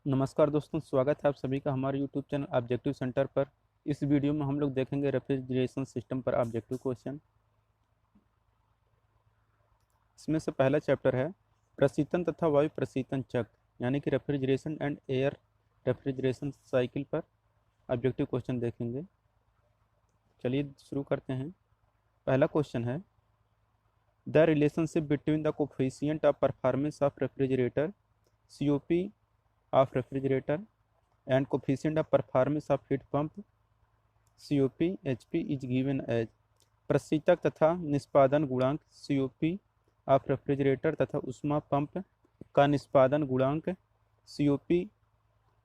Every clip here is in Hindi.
नमस्कार दोस्तों, स्वागत है आप सभी का हमारे YouTube चैनल ऑब्जेक्टिव सेंटर पर। इस वीडियो में हम लोग देखेंगे रेफ्रिजरेशन सिस्टम पर ऑब्जेक्टिव क्वेश्चन। इसमें से पहला चैप्टर है प्रशीतन तथा वायु प्रशीतन चक्र, यानी कि refrigeration and air refrigeration cycle पर ऑब्जेक्टिव क्वेश्चन देखेंगे। चलिए शुरू करते हैं। पहला क्वेश्चन है the relationship between the coefficient of performance of refrigerator COP of refrigerator and coefficient of performance of heat pump COP HP is given as प्रशीतक तथा निष्पादन गुणांक COP ऑफ रेफ्रिजरेटर तथा ऊष्मा पंप का निष्पादन गुणांक COP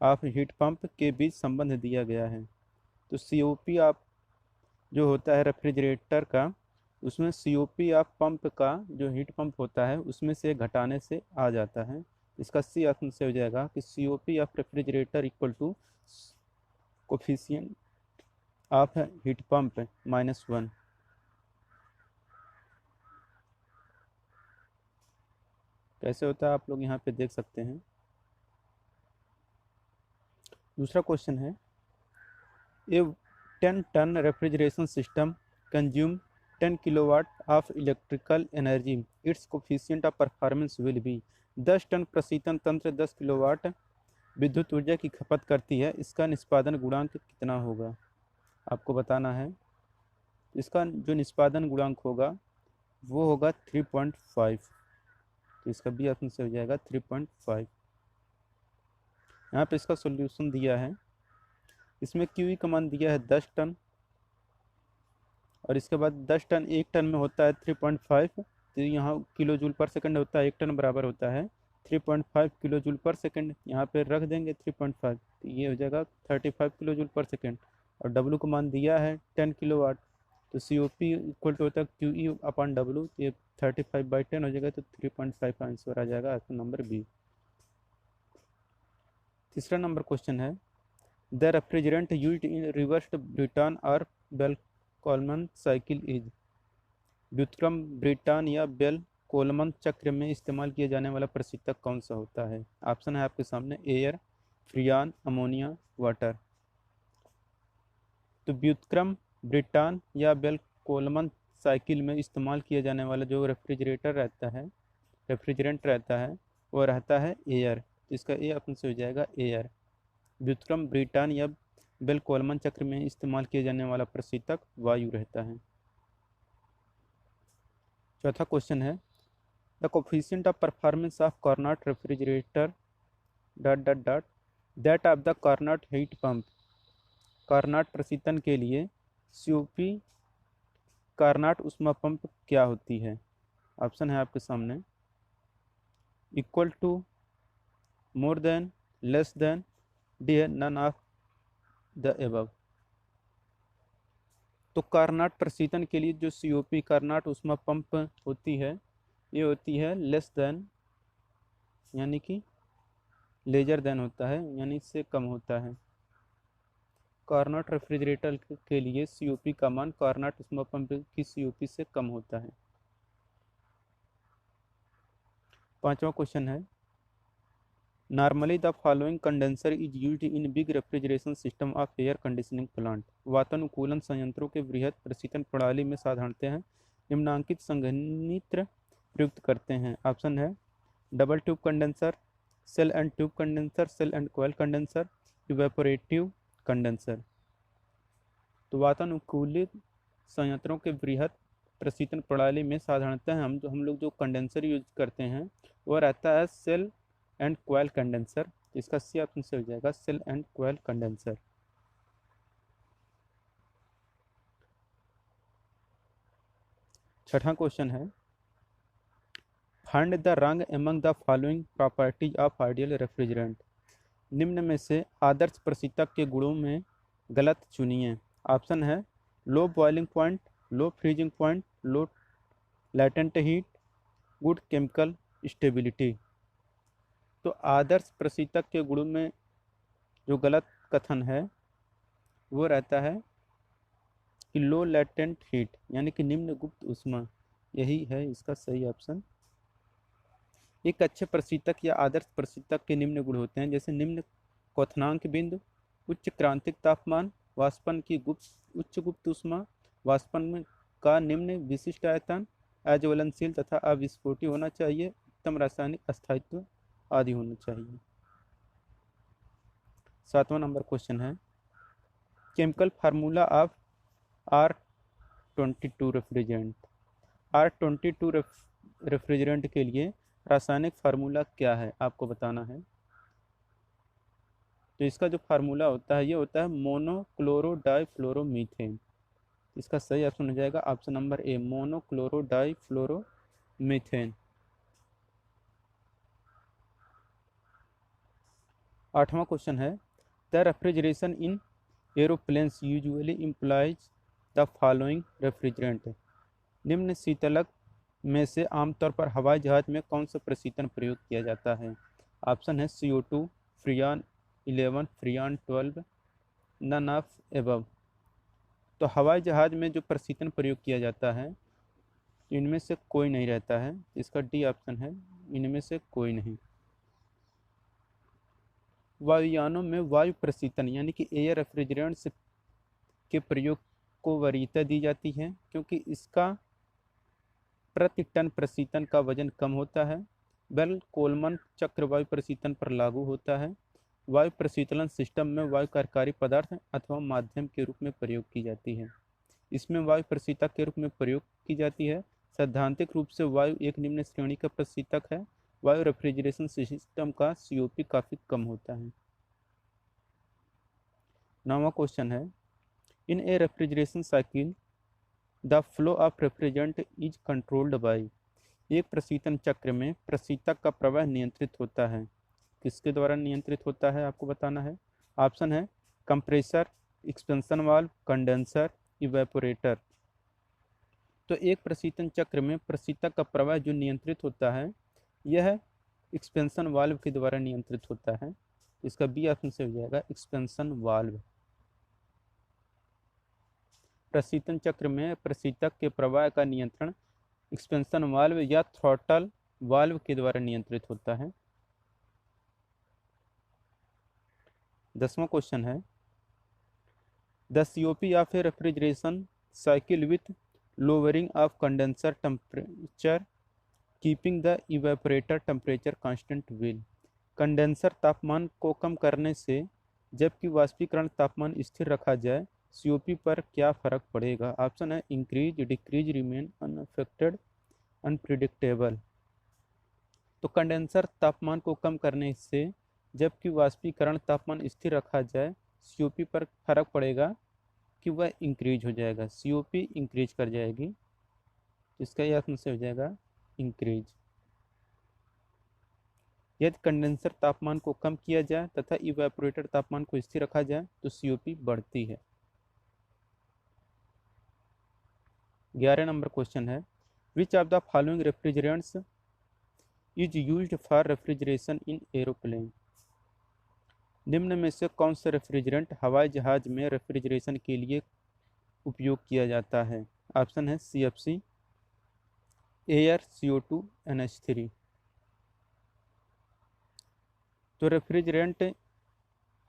ऑफ हीट पंप के बीच संबंध दिया गया है। तो COP ऑफ जो होता है रेफ्रिजरेटर का, उसमें COP ऑफ पंप का जो हीट पंप होता है उसमें से घटाने से आ जाता है। इसका सी ऑप्शन से हो जाएगा कि COP of refrigerator equal to coefficient of heat pump -1। कैसे होता है आप लोग यहाँ पे देख सकते हैं। दूसरा क्वेश्चन है a 10 ton refrigeration system consume 10 kilowatt of electrical energy, its coefficient of performance will be. 10 ton प्रशीतन तंत्र 10 किलोवाट विद्युत ऊर्जा की खपत करती है, इसका निष्पादन गुणांक कितना होगा, आपको बताना है। इसका जो निष्पादन गुणांक होगा वो होगा 3.5। तो इसका बी ऑप्शन से हो जाएगा 3.5। यहाँ पे इसका सॉल्यूशन दिया है। इसमें क्यूई का मान दिया है 10 टन, और इसके बाद 10 टन 1 टन में होता है 3.5। तो यहाँ किलो जूल पर सेकंड होता है, 1 टन बराबर होता है 3.5 किलो जूल पर सेकंड। यहाँ पे रख देंगे 3.5, तो ये हो जाएगा 35 किलो जूल पर सेकंड। और डब्लू का मान दिया है 10 किलोवाट, तो COP इक्वल टू होता है QE अपॉन डब्लू। तो ये 35/10 हो जाएगा, तो 3.5 आंसर आ जाएगा ऑप्शन नंबर बी। तीसरा नंबर क्वेश्चन है the refrigerant used in reversed Britain और बेल कोलमन साइकिल इज। व्युत्क्रम ब्रिटन या बेल कोलमन चक्र में इस्तेमाल किया जाने वाला प्रशीतक कौन सा होता है। ऑप्शन है आपके सामने एयर, फ्रियान, अमोनिया, वाटर। तो व्युत्क्रम ब्रिटन या बेल कोलमन साइकिल में इस्तेमाल किया जाने वाला जो रेफ्रिजरेटर रहता है, रेफ्रिजरेंट रहता है, वो रहता है एयर। इसका ए ऑप्शन से हो जाएगा एयर। व्युत्क्रम ब्रिटन या बेल कोलमन चक्र में इस्तेमाल किया जाने वाला प्रशीतक वायु रहता है। चौथा क्वेश्चन है the coefficient of performance of Carnot refrigerator dot dot dot that of the Carnot heat pump. Carnot प्रशीतन के लिए COP कार्नोट ऊष्मा पंप क्या होती है। ऑप्शन है आपके सामने equal to, more than, less than, D है नन ऑफ द एबव। तो कार्नोट प्रशीतन के लिए जो COP कार्नोट ऊष्मा पंप होती है, ये होती है लेस देन, यानी कि लेजर देन होता है, यानी इससे कम होता है। कार्नोट रेफ्रिजरेटर के लिए COP का मान कार्नोट ऊष्मा पंप की COP से कम होता है। पांचवा क्वेश्चन है normally the following condenser is used in big refrigeration system of air conditioning plant. वातानुकूलन संयंत्रों के बृहद प्रशीतन प्रणाली में साधारणतः निम्नांकित संघनित्र प्रयुक्त करते हैं। ऑप्शन है double tube condenser, shell and tube condenser, shell and coil condenser, evaporative condenser. तो वातानुकूलित संयंत्रों के बृहद प्रशीतन प्रणाली में साधारणतः हम लोग जो कंडेंसर यूज करते हैं वो रहता है सेल एंड कोयल कंडेंसर। इसका सी ऑप्शन से हो जाएगा सेल एंड कोयल कंडेंसर। छठा क्वेश्चन है फाइंड द रंग among the following properties of ideal refrigerant. निम्न में से आदर्श प्रशीतक के गुणों में गलत चुनिए। ऑप्शन है low boiling point, low freezing point, low latent heat, good chemical stability. तो आदर्श प्रशीतक के गुणों में जो गलत कथन है वो रहता है कि लो लैटेंट हीट, यानी कि निम्न गुप्त ऊष्मा। यही है इसका सही ऑप्शन। एक अच्छे प्रशीतक या आदर्श प्रशीतक के निम्न गुण होते हैं, जैसे निम्न क्वथनांक बिंदु, उच्च क्रांतिक तापमान, वाष्पन की उच्च गुप्त ऊष्मा, वाष्पन में का निम्न विशिष्ट आयतन, अज्वलनशील तथा अविस्फोटी होना चाहिए, उत्तम रासायनिक अस्थायित्व आदि होना चाहिए। 7वां नंबर क्वेश्चन है, chemical formula of R22 refrigerant. R22 refrigerant के लिए रासायनिक फार्मूला क्या है आपको बताना है। तो इसका जो फार्मूला होता है ये होता है मोनोक्लोरो डाइफ्लोरोमीथेन। इसका सही ऑप्शन हो जाएगा option number A, monochloro difluoromethane. 8वां क्वेश्चन है, the refrigeration in aeroplanes usually implies the following refrigerant. निम्न शीतलक में से आमतौर पर हवाई जहाज में कौन सा प्रशीतन प्रयोग किया जाता है। ऑप्शन है CO2, freon 11, freon 12, none of above. तो हवाई जहाज में जो प्रशीतन प्रयोग किया जाता है इनमें से कोई नहीं रहता है, इसका डी ऑप्शन है, इनमें से कोई नहीं। वायुयानों में वायु प्रशीतन यानी कि एयर रेफ्रिजरेंट्स के प्रयोग को वरीयता दी जाती है क्योंकि इसका प्रति टन प्रशीतन का वजन कम होता है। बेल कोलमन चक्र वायु प्रशीतन पर लागू होता है। वायु प्रशीतलन सिस्टम में वायु कार्यकारी पदार्थ अथवा माध्यम के रूप में प्रयोग की जाती है। इसमें वायु प्रशीतक के रूप में प्रयोग की जाती है। सैद्धांतिक रूप से वायु एक निम्न श्रेणी का प्रशीतक है। वायु रेफ्रिजरेशन सिस्टम का COP काफ़ी कम होता है। 9वां क्वेश्चन है, in a refrigeration cycle the flow of refrigerant is controlled by. एक प्रशीतन चक्र में प्रशीतक का प्रवाह नियंत्रित होता है, किसके द्वारा नियंत्रित होता है आपको बताना है। ऑप्शन है compressor, expansion valve, condenser, evaporator. तो एक प्रशीतन चक्र में प्रशीतक का प्रवाह जो नियंत्रित होता है यह एक्सपेंशन वाल्व के द्वारा नियंत्रित होता है। इसका बी ऑप्शन से हो जाएगा एक्सपेंशन वाल्व। प्रशीतन चक्र में प्रशीतक के प्रवाह का नियंत्रण एक्सपेंशन वाल्व या थ्रॉटल वाल्व के द्वारा नियंत्रित होता है। 10वां क्वेश्चन है, the COP of a refrigeration cycle with lowering of condenser temperature keeping the evaporator temperature constant will. Condenser तापमान को कम करने से जबकि वाष्पीकरण तापमान स्थिर रखा जाए COP पर क्या फर्क पड़ेगा। ऑप्शन है increase, decrease, remain unaffected, unpredictable. तो कंडेंसर तापमान को कम करने से जबकि वाष्पीकरण तापमान स्थिर रखा जाए COP पर फर्क पड़ेगा कि वह इंक्रीज हो जाएगा, COP इंक्रीज कर जाएगी। इसका यह ऑप्शन से हो जाएगा इंक्रीज। यदि कंडेंसर तापमान को कम किया जाए तथा इवेपोरेटर तापमान को स्थिर रखा जाए तो COP बढ़ती है। 11 नंबर क्वेश्चन है, which of the following refrigerants is used for refrigeration in aeroplane. निम्न में से कौन सा रेफ्रिजरेंट हवाई जहाज में रेफ्रिजरेशन के लिए उपयोग किया जाता है। ऑप्शन है CFC, एयर, CO2, NH3। तो रेफ्रिजरेंट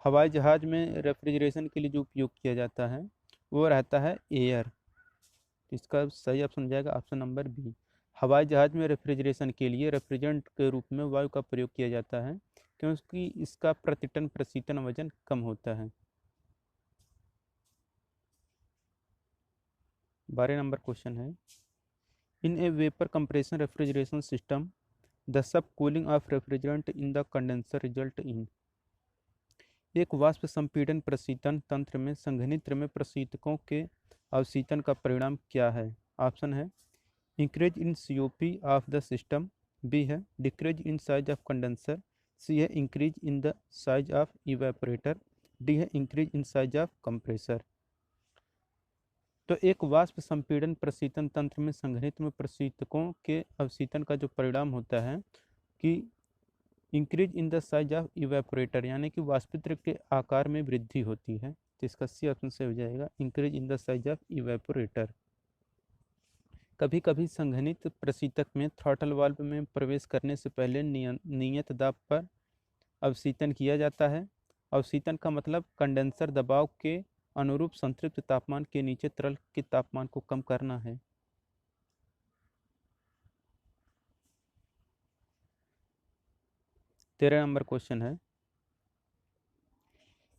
हवाई जहाज में रेफ्रिजरेशन के लिए जो उपयोग किया जाता है वो रहता है एयर। इसका सही ऑप्शन हो जाएगा ऑप्शन नंबर बी। हवाई जहाज में रेफ्रिजरेशन के लिए रेफ्रिजरेंट के रूप में वायु का प्रयोग किया जाता है क्योंकि इसका प्रति टन प्रशीतन वजन कम होता है। 12 नंबर क्वेश्चन है, in a vapour compression refrigeration system the subcooling of refrigerant in the condenser result in. एक वाष्प संपीड़न प्रशीतन तंत्र में संघनित्र में प्रशीतकों के अवशीतन का परिणाम क्या है। ऑप्शन है increase in COP of the system, B है decrease in size of condenser, C है increase in the size of evaporator, D है increase in size of compressor. तो एक वाष्प संपीड़न प्रशीतन तंत्र में संघनित में प्रशीतकों के अवशीतन का जो परिणाम होता है कि increase in the size of evaporator यानी कि वाष्पित्र के आकार में वृद्धि होती है। तो इसका सी ऑप्शन से हो जाएगा increase in the size of evaporator. कभी कभी संघनित प्रशीतक में थ्रॉटल वाल्व में प्रवेश करने से पहले नियत दाब पर अवशीतन किया जाता है। अवशीतन का मतलब कंडेंसर दबाव के अनुरूप संतृप्त तापमान के नीचे तरल के तापमान को कम करना है। तेरह नंबर क्वेश्चन है,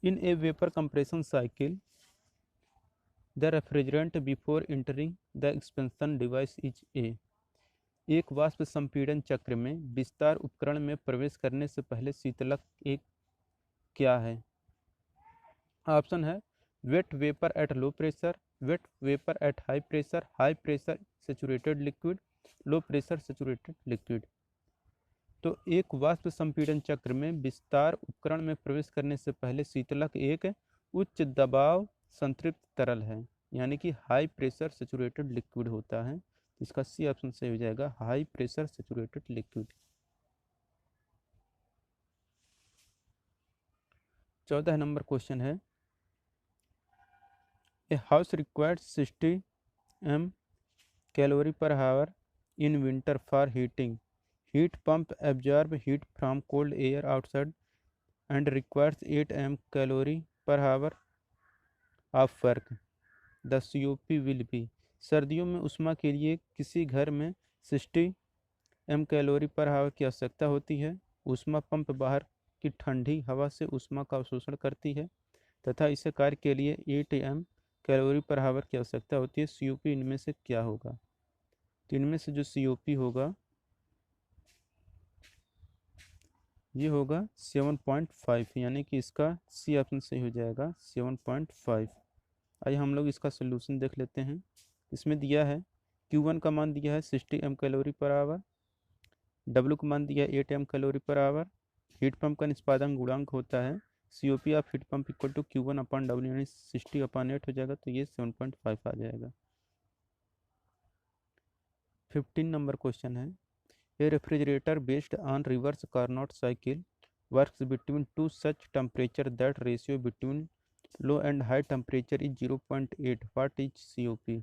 in a vapour compression cycle the refrigerant before entering the expansion device is a. एक वाष्प संपीड़न चक्र में विस्तार उपकरण में प्रवेश करने से पहले शीतलक एक क्या है? ऑप्शन है wet vapour at low pressure, wet vapour at high pressure saturated liquid, low pressure saturated liquid. तो एक वाष्प संपीड़न चक्र में विस्तार उपकरण में प्रवेश करने से पहले शीतलक एक उच्च दबाव संतृप्त तरल है, यानी कि हाई प्रेशर सेचुरेटेड लिक्विड होता है। इसका सी ऑप्शन सही हो जाएगा, high pressure saturated liquid. 14 number question है, a house required 60 m calorie per hour in winter for heating, heat pump absorb heat from cold air outside and requires 8 m calorie per hour of work, the COP will be. सर्दियों में ऊष्मा के लिए किसी घर में 60 m कैलोरी पर हावर की आवश्यकता होती है। ऊष्मा पंप बाहर की ठंडी हवा से ऊष्मा का अवशोषण करती है तथा इसे कार्य के लिए 8 m कैलोरी पर हावर की आवश्यकता होती है। COP इनमें से क्या होगा? तो इनमें से जो COP होगा ये होगा 7.5, यानी कि इसका सी ऑप्शन सही हो जाएगा 7.5। आइए हम लोग इसका सोल्यूशन देख लेते हैं। इसमें दिया है Q1 का मान दिया है 60 m calorie per hour, W का मान दिया है 8 m calorie per hour. Heat pump का निष्पादन गुणांक होता है COP of heat pump equal to Q1 upon W, यानी 60/8 हो जाएगा, तो ये 7.5 आ जाएगा। 15 नंबर क्वेश्चन है, a refrigerator based on reverse Carnot cycle works between two such temperature that ratio between low and high temperature is 0.8, what is COP?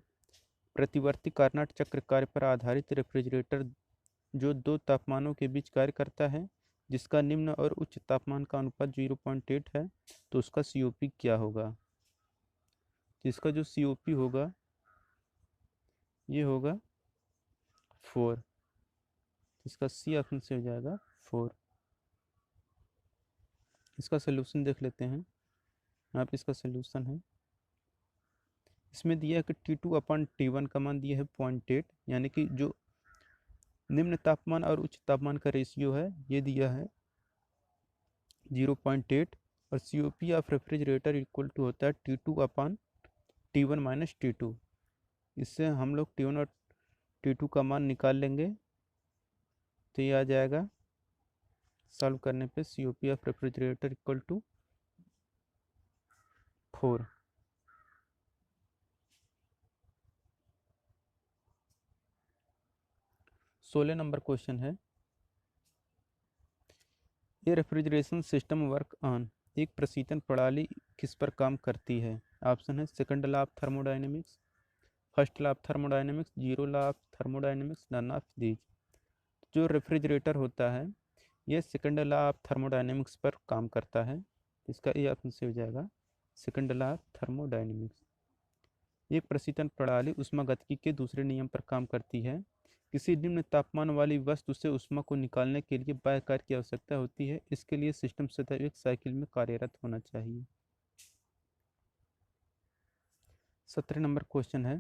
प्रतिवर्ती कार्नोट चक्र कार्य पर आधारित रेफ्रिजरेटर जो दो तापमानों के बीच कार्य करता है, जिसका निम्न और उच्च तापमान का अनुपात 0.8 है, तो उसका COP क्या होगा? जिसका जो COP होगा ये होगा 4। इसका सी ऑप्शन से हो जाएगा 4। इसका सोल्यूशन देख लेते हैं। यहाँ पे इसका सोल्यूशन है, इसमें दिया है कि T2/T1 का मान दिया है 0.8, यानी कि जो निम्न तापमान और उच्च तापमान का रेशियो है ये दिया है 0.8, और COP of refrigerator equal to होता है T2/T1 माइनस T2। इससे हम लोग T1 और T2 का मान निकाल लेंगे, तो ये आ जाएगा सॉल्व करने पे COP of refrigerator equal to 4। 16 number question है, ये रेफ्रिजरेशन सिस्टम वर्क ऑन, एक प्रशीतन प्रणाली किस पर काम करती है? ऑप्शन है second law of thermodynamics, first law of thermodynamics, zero law of thermodynamics, none of these. जो रेफ्रिजरेटर होता है ये सेकंड लॉ ऑफ थर्मोडायनेमिक्स पर काम करता है, इसका ये ऑप्शन से हो जाएगा सेकंड लॉ ऑफ थर्मोडायनेमिक्स। एक प्रशीतन प्रणाली ऊष्मागतिकी के दूसरे नियम पर काम करती है। किसी निम्न तापमान वाली वस्तु से ऊष्मा को निकालने के लिए बाह्य कार्य की आवश्यकता होती है। इसके लिए सिस्टम सदैव एक साइकिल में कार्यरत होना चाहिए। 17 नंबर क्वेश्चन है,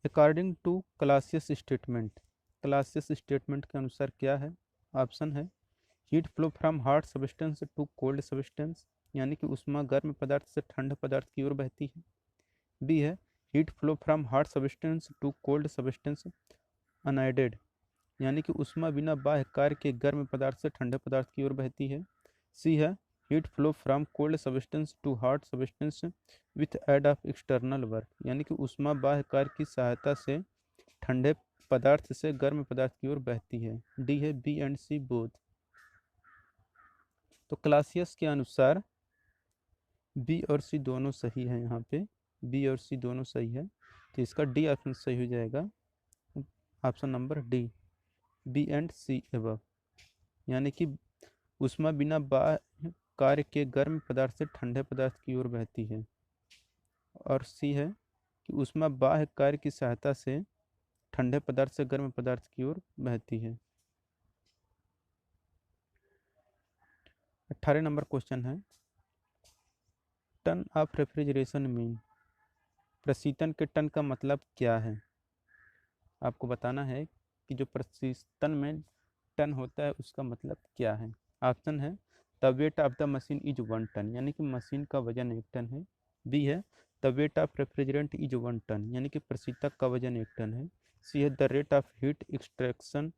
according to Clausius statement, Clausius statement के अनुसार क्या है? ऑप्शन है heat flow from hot substance to cold substance, यानी कि ऊष्मा गर्म पदार्थ से ठंडे पदार्थ की ओर बहती है। बी है heat flow from hot substance to cold substance unaided, यानी कि ऊष्मा बिना बाह्य कार्य के गर्म पदार्थ से ठंडे पदार्थ की ओर बहती है। सी है heat flow from cold substance to hot substance with aid of external work, यानी कि ऊष्मा बाह्य कार्य की सहायता से ठंडे पदार्थ से गर्म पदार्थ की ओर बहती है। डी है बी एंड सी बोथ। तो क्लासियस के अनुसार बी और सी दोनों सही है, यहाँ पे बी और सी दोनों सही है, तो तो इसका डी ऑप्शन सही हो जाएगा, option number D, B and C above. यानी कि ऊष्मा बिना बाह्य कार्य के गर्म पदार्थ से ठंडे पदार्थ की ओर बहती है। और सी है कि ऊष्मा बाह्य कार्य की सहायता से ठंडे पदार्थ से गर्म पदार्थ की ओर बहती है। 18 नंबर क्वेश्चन है, टन ऑफ रेफ्रिजरेशन मीन, प्रशीतन के टन का मतलब क्या है। आपको बताना है कि जो प्रशीतन में टन होता है उसका मतलब क्या है। ऑप्शन है, the weight of the machine is 1 ton, यानी कि मशीन का वजन 1 टन है। बी है, the weight of refrigerant is 1 ton, यानी कि प्रशीतक का वजन 1 टन है। सी है, the rate of heat extraction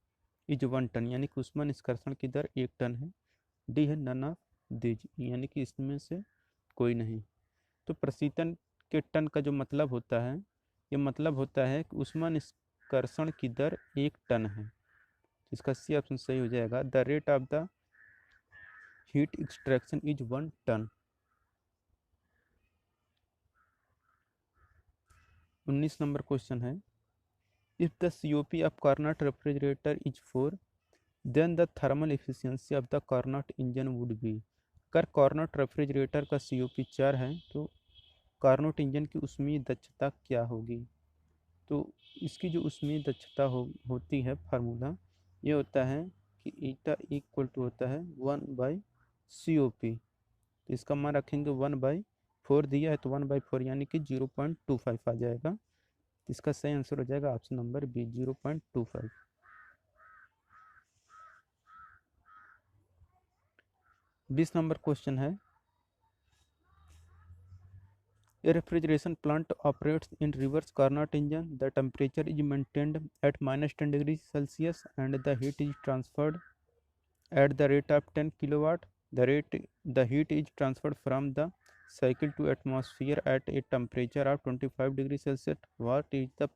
is 1 ton, यानी कि ऊष्मा निष्कर्षण की दर 1 टन है। डी है, नन ऑफ दीज, यानी कि इसमें से कोई नहीं। तो प्रशीतन के टन का जो मतलब होता है, ये मतलब होता है कि ऊष्मा निष्कर्षण की दर 1 टन है। इसका सी ऑप्शन सही हो जाएगा, the rate of the heat extraction is 1 ton. 19 number question है, if the COP of Carnot refrigerator is 4 then the thermal efficiency of the Carnot engine would be. अगर कार्नट रेफ्रिजरेटर का COP 4 है तो कार्नोट इंजन की ऊष्मीय दक्षता क्या होगी। तो इसकी जो ऊष्मीय दक्षता होती है, फार्मूला ये होता है कि ईटा इक्वल टू होता है 1/COP। तो इसका मान रखेंगे 1/4, दिया है तो 1/4 यानी कि 0.25 आ जाएगा। इसका सही आंसर हो जाएगा option number B, 0.25। 20 number question है, A refrigeration plant operates in reverse Carnot engine. The temperature is maintained at -10 degrees Celsius and the heat is transferred at the rate of 10 kilowatt. The heat is transferred from the cycle to atmosphere at a temperature of 25 degrees Celsius. What is the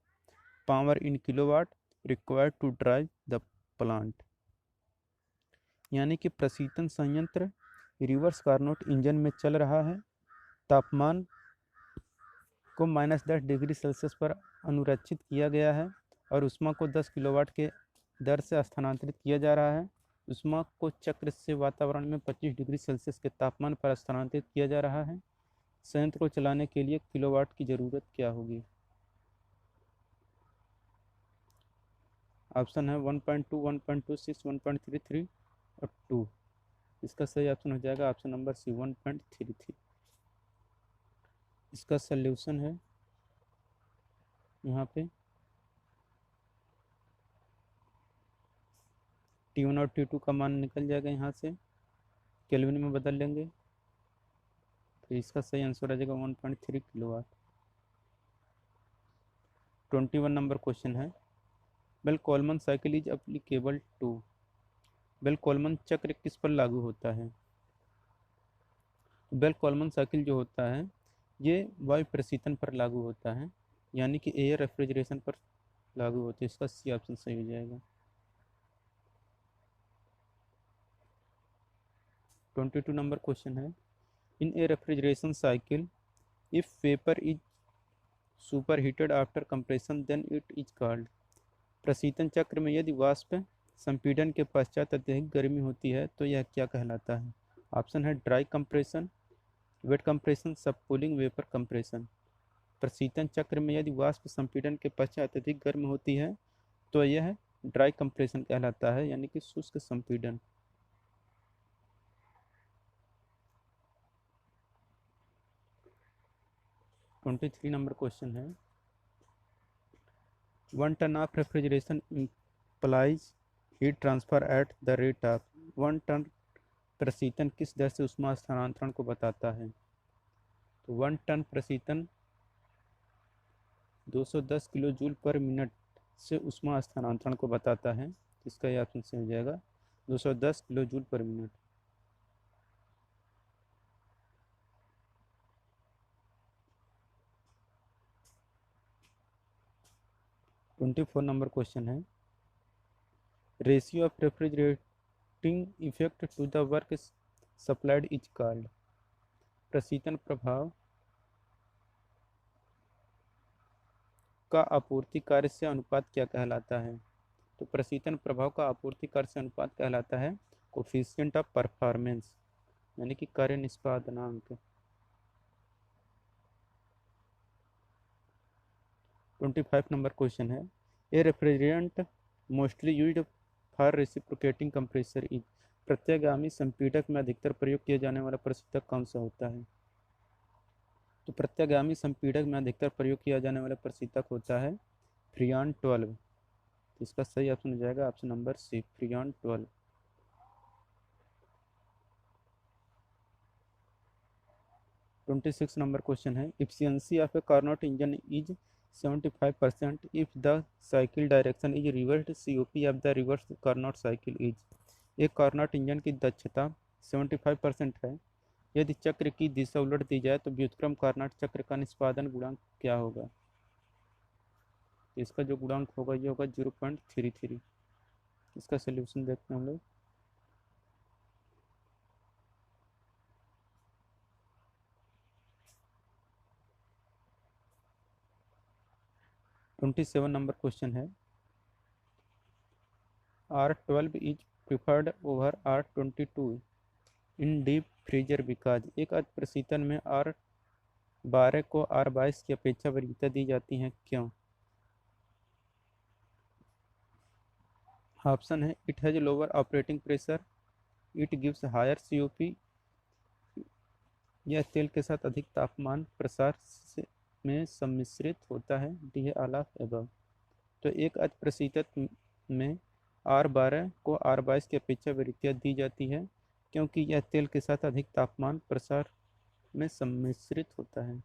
power in kilowatt required to drive the plant? यानी कि प्रशीतन संयंत्र रिवर्स कार्नोट इंजन में चल रहा है, तापमान को -10 डिग्री सेल्सियस पर अनुरक्षित किया गया है और ऊष्मा को 10 किलोवाट के दर से स्थानांतरित किया जा रहा है। ऊष्मा को चक्र से वातावरण में 25 डिग्री सेल्सियस के तापमान पर स्थानांतरित किया जा रहा है। संयंत्र को चलाने के लिए किलोवाट की ज़रूरत क्या होगी। ऑप्शन है 1.2, 1.26, 1.33 और 2। इसका सही ऑप्शन हो जाएगा ऑप्शन नंबर सी, 1.33। इसका सल्यूशन है यहाँ पे T1 और T2 का मान निकल जाएगा, यहाँ से केल्विन में बदल लेंगे तो इसका सही आंसर आ जाएगा 1.3 किलोवाट। 21 नंबर क्वेश्चन है, Bell Coleman cycle is applicable to. Bell Coleman चक्र किस पर लागू होता है। बेल कोलमन साइकिल जो होता है ये वायु प्रशीतन पर लागू होता है, यानी कि एयर रेफ्रिजरेशन पर लागू होता है। इसका सी ऑप्शन सही हो जाएगा। 22 नंबर क्वेश्चन है, in a refrigeration cycle if vapour is superheated after compression then it is called. प्रशीतन चक्र में यदि वाष्प संपीड़न के पश्चात अत्यधिक गर्मी होती है तो यह क्या कहलाता है। ऑप्शन है, ड्राई कंप्रेशन, वेट कंप्रेशन, सब कूलिंग, वेपर कंप्रेशन। प्रशीतन चक्र में यदि वाष्प संपीड़न के पश्चात अत्यधिक गर्म होती है तो यह ड्राई कंप्रेशन कहलाता है, यानी कि शुष्क संपीड़न। 23 नंबर क्वेश्चन है, 1 ton of refrigeration implies heat transfer at the rate of. 1 ton प्रशीतन किस दर से ऊष्मा स्थानांतरण को बताता है। तो 1 टन प्रशीतन 210 किलो जूल पर मिनट से ऊष्मा स्थानांतरण को बताता है। इसका यह ऑप्शन से हो जाएगा 210 kilo joule per minute. 24 number question है, ratio of refrigerating effect to the work supplied is called. प्रशीतन प्रभाव का आपूर्ति कार्य से अनुपात क्या कहलाता है? तो प्रशीतन प्रभाव का आपूर्ति कार्य से अनुपात कहलाता है कोफिशिएंट ऑफ परफॉर्मेंस, यानी कि कार्य निष्पादनांक। 25 नंबर क्वेश्चन है, a refrigerant mostly used for reciprocating compressor is, प्रत्यागामी संपीड़क में अधिकतर प्रयोग किया जाने वाला प्रशीतक कौन सा होता है? तो प्रत्यागामी संपीड़क में अधिकतर प्रयोग किया जाने वाला प्रशीतक होता है फ्रियान 12। तो इसका सही ऑप्शन हो जाएगा option number C, Freon 12। 26 number question है, efficiency of a Carnot engine is 75% if the cycle direction is reversed, COP of the reverse Carnot cycle is. एक कार्नोट इंजन की दक्षता 75% है यदि चक्र की दिशा उलट दी जाए तो व्युत्क्रम कार्नोट चक्र का निष्पादन गुणांक क्या होगा? तो इसका जो गुणांक होगा ये होगा 0.33। इसका सोल्यूशन देखते हैं हम लोग। ट्वेंटी सेवन नंबर क्वेश्चन है, R12 is preferred over R22 in deep freezer because. एक प्रशीतन में R12 को R22 की अपेक्षा वरीयता दी जाती है, क्यों? ऑप्शन है, it has lower operating pressure, it gives higher COP, यह तेल के साथ अधिक तापमान प्रसार में सम्मिश्रित होता है, डी है ऑल ऑफ अबव। तो एक प्रशीतन में R12 को R22 की अपेक्षा वरीयता दी जाती है क्योंकि यह तेल के साथ अधिक तापमान प्रसार में सम्मिश्रित होता है।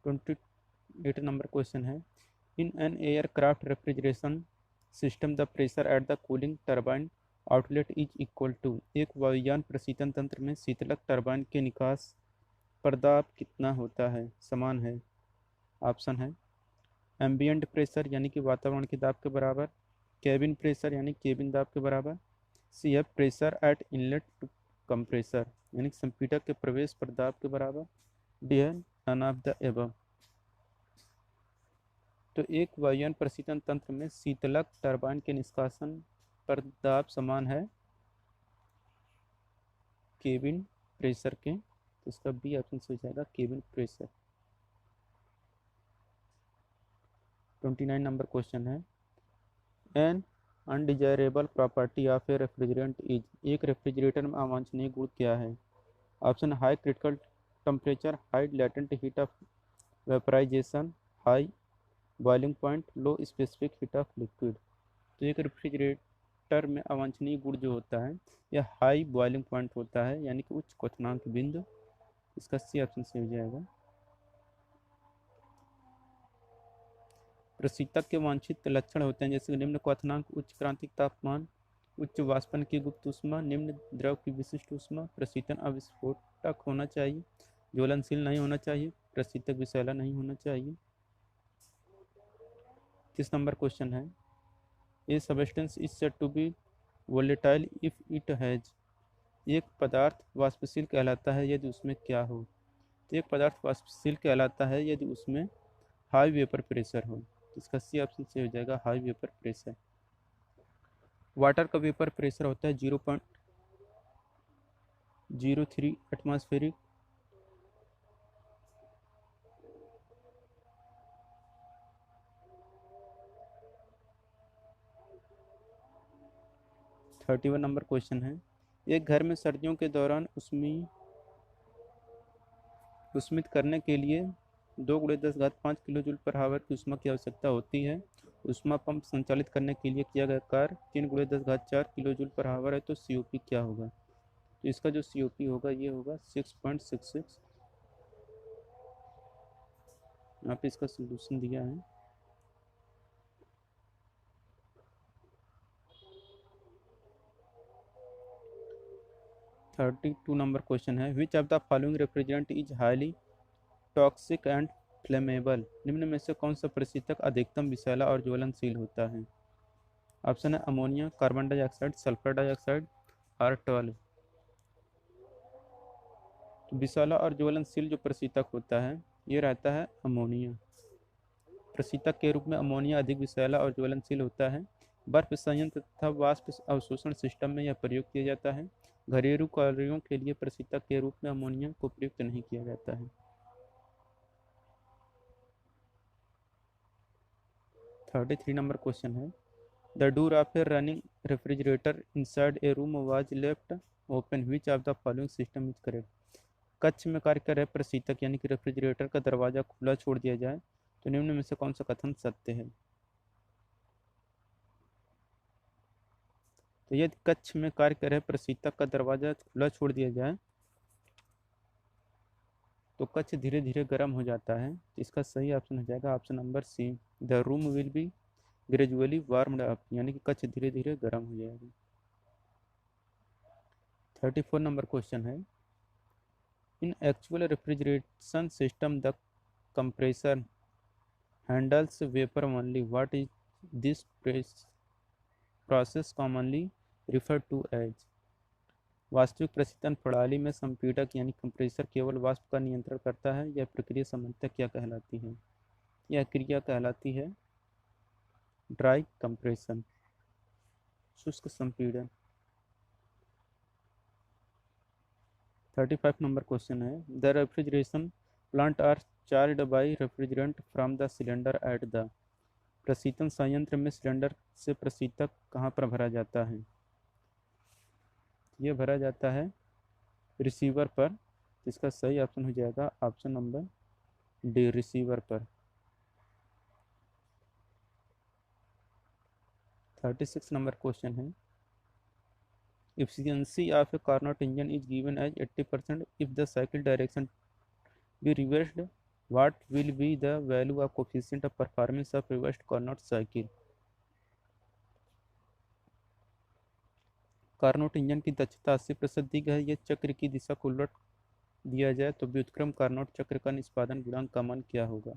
ट्वेंटी 8 नंबर क्वेश्चन है, in an aircraft refrigeration system the pressure at the cooling turbine outlet is equal to. एक वायुयान प्रशीतन तंत्र में शीतलक टरबाइन के निकास पर दाब कितना होता है, समान है? ऑप्शन है, एम्बियंट प्रेशर यानी कि वातावरण के दाब के बराबर, केबिन प्रेशर यानी केबिन दाब के बराबर, सी है pressure at inlet to compressor यानी संपीड़क के प्रवेश पर दाब के बराबर, डी है नन ऑफ द एबव। तो एक वायुयान प्रशीतन तंत्र में शीतलक टरबाइन के निष्कासन पर दाब समान है केबिन प्रेशर के, तो इसका बी ऑप्शन हो जाएगा केबिन प्रेशर। 29 नंबर क्वेश्चन है, an undesirable property of a refrigerant is. एक रेफ्रिजरेटर में अवांछनीय गुण क्या है? Option, high critical temperature, high latent heat of vaporisation, high boiling point, low specific heat of liquid. तो एक रेफ्रिजरेटर में अवांछनीय गुण जो होता है यह हाई बॉइलिंग पॉइंट होता है यानी कि उच्च क्वथनांक बिंदु, इसका सी ऑप्शन से हो जाएगा। प्रशीतक के वांछित लक्षण होते हैं जैसे निम्न क्वथनांक, उच्च क्रांतिक तापमान, उच्च वाष्पन की गुप्त ऊष्मा, निम्न द्रव की विशिष्ट ऊष्मा, प्रशीतन अविस्फोटक होना चाहिए, ज्वलनशील नहीं होना चाहिए, प्रशीतक विषैला नहीं होना चाहिए। 30 नंबर क्वेश्चन है, a substance is said to be volatile if it has. एक पदार्थ वाष्पशील कहलाता है यदि उसमें क्या हो? तो एक पदार्थ वाष्पशील कहलाता है यदि उसमें हाई वेपर प्रेशर हो, इसका सी ऑप्शन से हो जाएगा हाई वेपर प्रेशर। वाटर का वेपर प्रेशर होता है 0.03 atmospheric, thirty one number question है, एक घर में सर्दियों के दौरान उष्मित करने के लिए 2 × 10⁵ किलो जूल पर हावर की ऊष्मा की आवश्यकता होती है। ऊष्मा पंप संचालित करने के लिए किया गया कार्य 3 × 10⁴ किलो जूल पर हावर है, तो सीओपी क्या होगा? तो इसका जो सीओपी होगा ये होगा 6.66। यहाँ पे इसका सोल्यूशन दिया है। थर्टी टू नंबर क्वेश्चन है, which of the following refrigerant is highly toxic and flammable. निम्न में से कौन सा प्रशीतक अधिकतम विषैला और ज्वलनशील होता है? ऑप्शन है, ammonia, carbon dioxide, sulphur dioxide, R12। विषैला और ज्वलनशील जो प्रशीतक होता है ये रहता है अमोनिया। प्रशीतक के रूप में अमोनिया अधिक विषैला और ज्वलनशील होता है। बर्फ संयंत्र तथा वाष्प अवशोषण सिस्टम में यह प्रयोग किया जाता है। घरेलू कार्यों के लिए प्रशीतक के रूप में अमोनिया को प्रयुक्त नहीं किया जाता है। 33 नंबर क्वेश्चन है, the door of A running refrigerator inside a room was left open, which of the following system is correct. कक्ष में कार्य कर रहे प्रशीतक यानी कि रेफ्रिजरेटर का दरवाजा खुला छोड़ दिया जाए तो निम्न में से कौन सा कथन सत्य है। तो यदि कक्ष में कार्य कर रहे प्रशीतक का दरवाजा खुला छोड़ दिया जाए तो कक्ष धीरे धीरे गर्म हो जाता है। इसका सही ऑप्शन हो जाएगा option number C, the room will be gradually warmed up, यानी कि कक्ष धीरे धीरे गर्म हो जाएगा। 34 नंबर क्वेश्चन है, in actual refrigeration system the compressor handles vapour only, what is this process commonly referred to as. वास्तविक प्रशीतन प्रणाली में संपीड़क यानी कंप्रेसर केवल वाष्प का नियंत्रण करता है। यह प्रक्रिया सामान्यतः क्या कहलाती है। यह क्रिया कहलाती है ड्राई कंप्रेशन, शुष्क संपीड़न। 35 नंबर क्वेश्चन है, the refrigeration plant are charge by refrigerant from the cylinder at the. प्रशीतन संयंत्र में सिलेंडर से प्रशीतक कहाँ पर भरा जाता है। यह भरा जाता है रिसीवर पर। इसका सही ऑप्शन हो जाएगा ऑप्शन नंबर डी, रिसीवर पर। 36 नंबर क्वेश्चन है, efficiency of a Carnot engine is given as 80% if the cycle direction be reversed, what will be the value of coefficient of performance of reversed Carnot cycle। Carnot engine की दक्षता 80% दी गई है। यह चक्र की दिशा को उलट दिया जाए तो व्युत्क्रम कार्नोट चक्र का निष्पादन गुणांक का मान क्या होगा।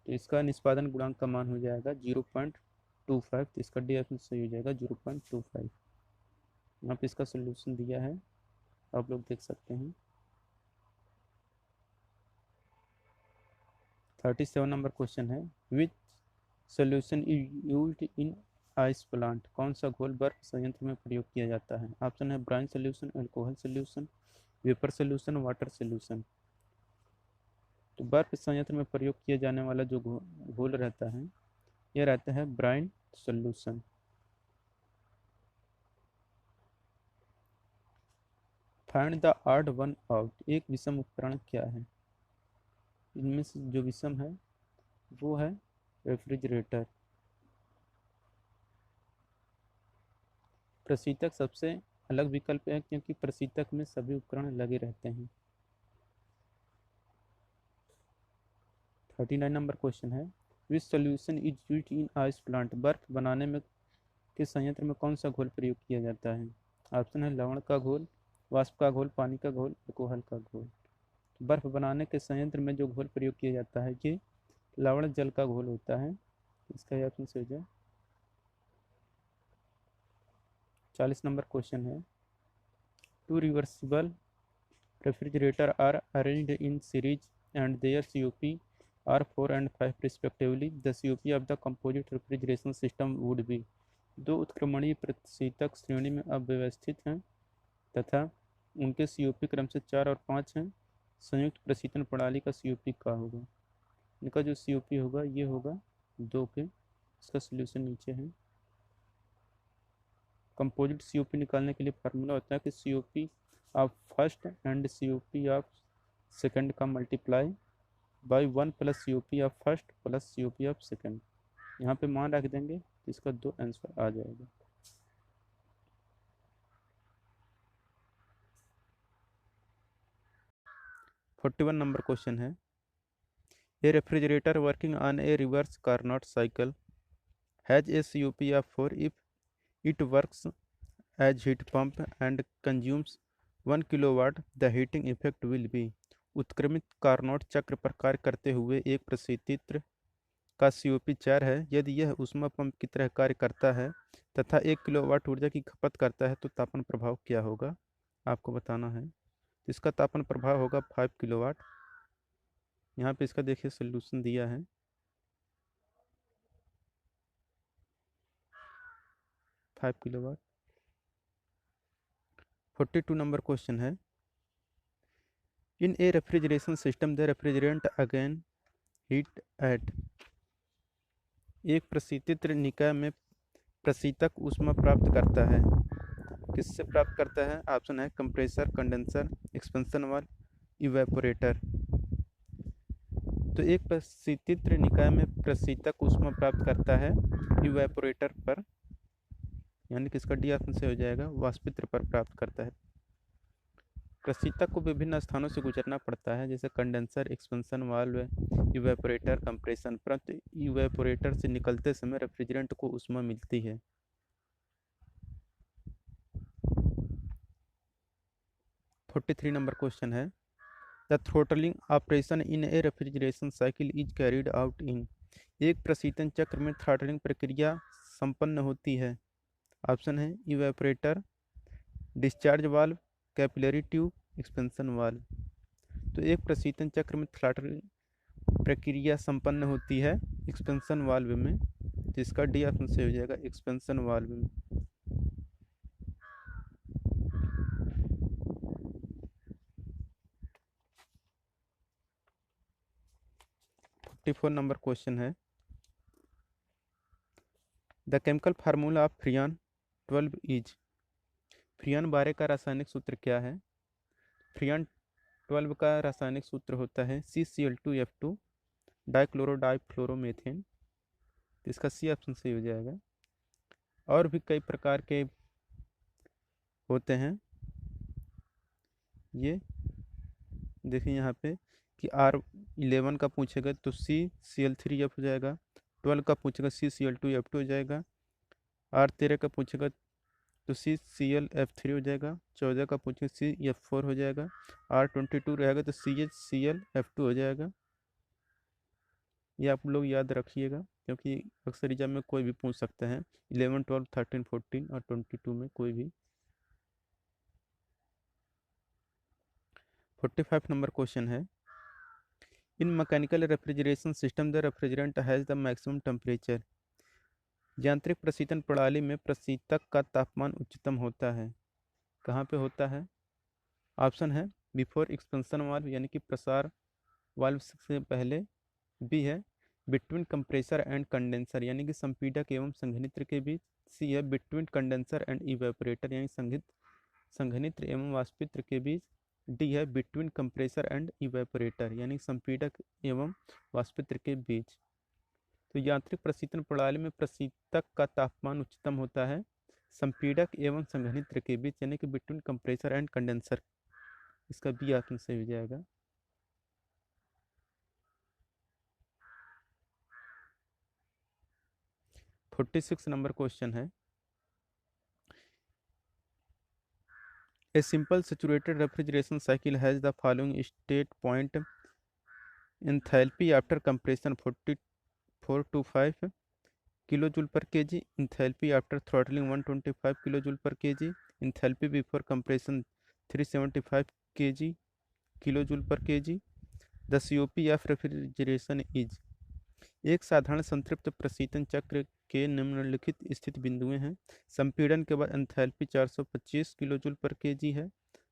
तो इसका निष्पादन गुणांक का मान हो जाएगा 0.25। तो इसका डी ऑप्शन सही हो जाएगा 0.25। यहाँ पे इसका सोल्यूशन दिया है, आप लोग देख सकते हैं। 37 नंबर क्वेश्चन है, which solution is used in ice plant. कौन सा घोल बर्फ संयंत्र में प्रयोग किया जाता है। ऑप्शन है brine solution, alcohol solution, vapour solution, water solution. तो बर्फ संयंत्र में प्रयोग किया जाने वाला जो घोल रहता है यह रहता है brine solution. Find the odd one out, एक विषम उपकरण क्या है। इनमें से जो विषम है वो है रेफ्रिजरेटर। प्रशीतक सबसे अलग विकल्प है क्योंकि प्रशीतक में सभी उपकरण लगे रहते हैं। 39 नंबर क्वेश्चन है, which solution is used in ice plant. बर्फ बनाने में के संयंत्र में कौन सा घोल प्रयोग किया जाता है। ऑप्शन है लवण का घोल, वाष्प का घोल, पानी का घोल, अल्कोहल का घोल। बर्फ बनाने के संयंत्र में जो घोल प्रयोग किया जाता है ये लवण जल का घोल होता है। इसका ऑप्शन सही हो जाए। 40 नंबर क्वेश्चन है, two reversible refrigerator are arranged in series and their COP are 4 and 5 respectively, the COP of the composite refrigeration system would be। दो उत्क्रमणीय प्रशीतक श्रेणी में अव्यवस्थित हैं तथा उनके COP क्रम से 4 और 5 हैं। संयुक्त प्रशीतन प्रणाली का COP क्या होगा। इनका जो COP होगा ये होगा 2 के। इसका सोल्यूशन नीचे है। कंपोजिट COP निकालने के लिए फार्मूला होता है कि COP of first and COP of second का multiply by 1 plus COP of first plus COP of second. यहाँ पे मान रख देंगे तो इसका 2 आंसर आ जाएगा। फोर्टी 41 नंबर क्वेश्चन है, a refrigerator working on a reverse Carnot cycle has a COP of 4 if it works as heat pump and consumes 1 kilowatt, the heating effect will be. उत्क्रमित कार्नोट चक्र पर कार्य करते हुए एक प्रशीतित्र का COP 4 है। यदि यह ऊष्मा पंप की तरह कार्य करता है तथा 1 किलोवाट ऊर्जा की खपत करता है तो तापमान प्रभाव क्या होगा। आपको बताना है। तो इसका तापमान प्रभाव होगा 5 किलोवाट। यहाँ पे इसका देखिए सोल्यूशन दिया है। 5 किलोवाट। 42 नंबर क्वेश्चन है, in a refrigeration system the refrigerant again heat at. एक प्रशीतित निकाय में प्रशीतक ऊष्मा प्राप्त करता है। किससे प्राप्त करता है? ऑप्शन है compressor, condenser, expansion valve, evaporator. तो एक प्रशीतित निकाय में प्रशीतक ऊष्मा प्राप्त करता है इवेपोरेटर पर, यानी कि इसका डी ऑप्शन से हो जाएगा, वाष्पित्र पर प्राप्त करता है। प्रशीतक को विभिन्न स्थानों से गुजरना पड़ता है, जैसे condenser, expansion valve, evaporator, compression, परंतु इवेपोरेटर से निकलते समय रेफ्रिजरेंट को ऊष्मा मिलती है। 43 नंबर क्वेश्चन है, the throttling operation in a refrigeration cycle is carried out in. एक प्रशीतन चक्र में थ्रॉटलिंग प्रक्रिया संपन्न होती है। ऑप्शन है evaporator, discharge valve, capillary tube, expansion valve. तो एक प्रशीतन चक्र में थ्रॉटलिंग प्रक्रिया संपन्न होती है एक्सपेंशन वाल्व में, जिसका डी ऑप्शन से हो जाएगा, एक्सपेंशन वाल्व में। 44 नंबर क्वेश्चन है, the chemical formula of फ्रियान 12 is. फ्रियान 12 का रासायनिक सूत्र क्या है? फ्रियान 12 का रासायनिक सूत्र होता है CCl2F2 डाइक्लोरोडाइफ्लोरोमेथेन। इसका सी ऑप्शन सही हो जाएगा। और भी कई प्रकार के होते हैं ये, देखिए यहाँ पे कि R11 का पूछेगा तो CCl3F हो जाएगा, 12 का पूछेगा CCl2F2 हो जाएगा, R13 का पूछेगा तो CClF3 हो जाएगा, 14 का पूछेगा CF4 हो जाएगा, R22 रहेगा तो CHClF2 हो जाएगा। ये आप लोग याद रखिएगा, क्योंकि अक्सर एग्जाम में कोई भी पूछ सकता है, 11, 12, 13, 14 और 22 में कोई भी। 45 नंबर क्वेश्चन है, इन mechanical refrigeration system the refrigerant has the maximum temperature. यांत्रिक प्रशीतन प्रणाली में प्रशीतक का तापमान उच्चतम होता है। कहाँ पे होता है? ऑप्शन है बिफोर एक्सपेंशन वाल्व, यानी कि प्रसार वाल्व से पहले। बी है बिटवीन कंप्रेसर एंड कंडेंसर, यानी कि संपीड़क एवं संघनित्र के बीच। सी है बिटवीन कंडेंसर एंड इवेपोरेटर, यानी संघनित्र एवं वाष्पित्र के बीच। डी है बिटवीन कंप्रेसर एंड इवेपोरेटर, यानी संपीड़क एवं वाष्पित्र के बीच। तो यांत्रिक प्रशीतन प्रणाली में प्रशीतक का तापमान उच्चतम होता है संपीड़क एवं संघनित्र के बीच, यानी कि बिटवीन कंप्रेसर एंड कंडेंसर। इसका बी ऑप्शन सही हो जाएगा। 46 नंबर क्वेश्चन है, ए simple saturated refrigeration cycle has the following state point enthalpy after compression 44 to 5 kilo joule पर KG, enthalpy after throttling 125 kilo joule पर KG, enthalpy before compression 375 KG kilo joule पर KG. The COP of refrigeration is. एक साधारण संतृप्त प्रशीतन चक्र के निम्नलिखित स्थित बिंदुएं हैं। संपीड़न के बाद एंथैल्पी 425 किलो जूल पर केजी है।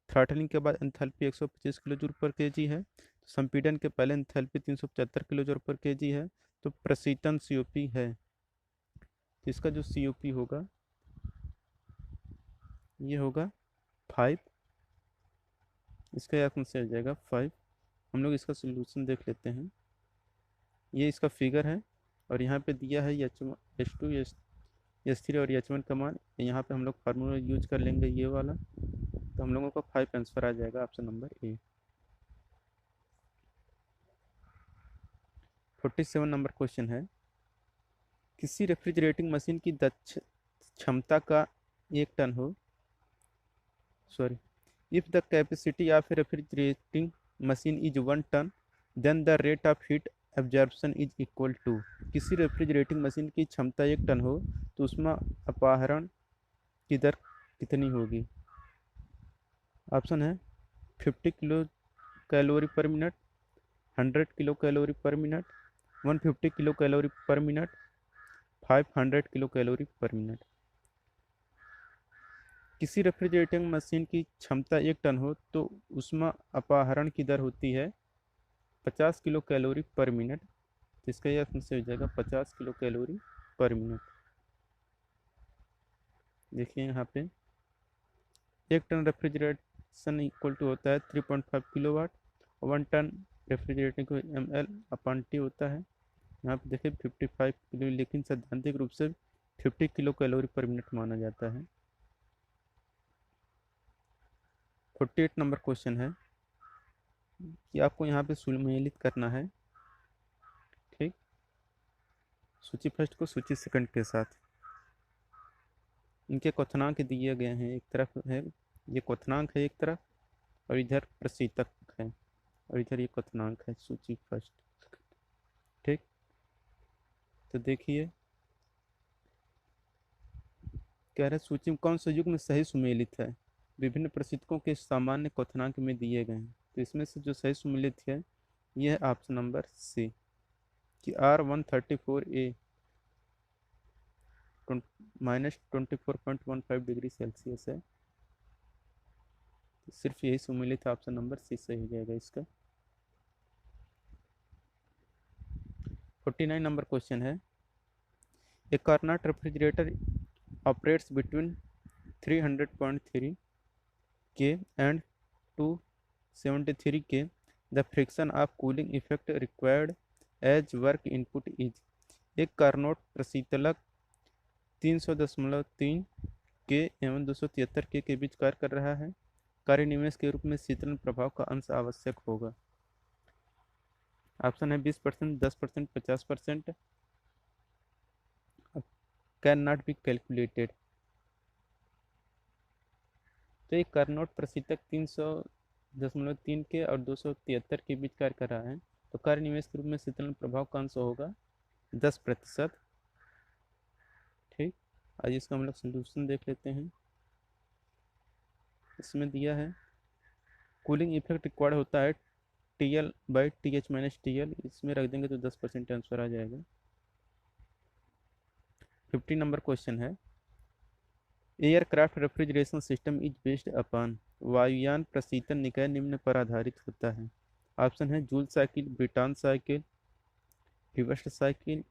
थ्रॉटलिंग के बाद एंथैल्पी 125 किलो जूल पर केजी है। संपीड़न के पहले एंथैल्पी 375 किलो जूल पर केजी है। तो प्रशीतन COP है, तो इसका जो COP होगा ये होगा 5। इसका ऑप्शन से हो जाएगा 5। हम लोग इसका सोल्यूशन देख लेते हैं। ये इसका फिगर है और यहाँ पे दिया है H2 H3 और H1 का मान। यहाँ पे हम लोग फार्मूला यूज कर लेंगे ये वाला, तो हम लोगों का 5 आंसर आ जाएगा, ऑप्शन नंबर ए। 47 नंबर क्वेश्चन है, किसी रेफ्रिजरेटिंग मशीन की दक्ष क्षमता का 1 टन हो, sorry, if the capacity of refrigerating machine is 1 ton then the rate of heat absorption is equal to. किसी रेफ्रिजरेटिंग मशीन की क्षमता 1 टन हो तो उसमें अपहरण की दर कितनी होगी? ऑप्शन है 50 किलो कैलोरी पर मिनट, 100 किलो कैलोरी पर मिनट, 150 किलो कैलोरी पर मिनट, 500 किलो कैलोरी पर मिनट। किसी रेफ्रिजरेटिंग मशीन की क्षमता 1 टन हो तो ऊष्मा अपहरण की दर होती है 50 किलो कैलोरी पर मिनट। तो इसका यह आंसर हो जाएगा 50 किलो कैलोरी पर मिनट। देखिए यहाँ पे 1 टन रेफ्रिजरेशन इक्वल टू होता है 3.5 किलोवाट, 1 टन रेफ्रिजरेटिंग को ml/T होता है। यहाँ पे देखिए 55 किलो, लेकिन सैद्धांतिक रूप से 50 किलो कैलोरी पर मिनट माना जाता है। 48 नंबर क्वेश्चन है कि आपको यहाँ पे सुमेलित करना है, ठीक, सूची फर्स्ट को सूची सेकंड के साथ। इनके क्वथनांक दिए गए हैं, एक तरफ है ये क्वथनांक है एक तरफ, और इधर प्रशीतक है, और इधर ये क्वथनांक है सूची फर्स्ट, ठीक। तो देखिए कह रहे सूची में कौन सा युग्म सही सुमेलित है, विभिन्न प्रशीतकों के सामान्य क्वथनांक में दिए गए हैं। तो इसमें से जो सही सुमेलित है यह है ऑप्शन नंबर सी कि R134a -24.15 डिग्री सेल्सियस है। तो सिर्फ यही सुमेलित है, ऑप्शन नंबर सी सही हो जाएगा इसका। 49 नंबर क्वेश्चन है a Carnot refrigerator operates between 300.3 K and 273 K. The friction of cooling effect required as work input is। एक कार्नोट प्रशीतलक 300.3 के एवं 273 के बीच कार्य कर रहा है। कार्य निवेश के रूप में शीतलन प्रभाव का अंश आवश्यक होगा। ऑप्शन है 20%, 10%, 50%। Can not be calculated. तो एक कार्नोट प्रशीतक 300.3 के और 273 के बीच कार्य कर रहा है, तो कार्य निवेश के रूप में शीतलन प्रभाव का अंश होगा 10%, ठीक। आज इसका हम लोग सोल्यूशन देख लेते हैं। इसमें दिया है कूलिंग इफेक्ट रिक्वायर्ड होता है TL/TH-TL, इसमें रख देंगे तो 10% आंसर आ जाएगा। 50 नंबर क्वेश्चन है aircraft refrigeration system is based upon. वायुयान प्रशीतन निकाय निम्न पर आधारित होता है। ऑप्शन है joule cycle, Bretton cycle, reversed cycle,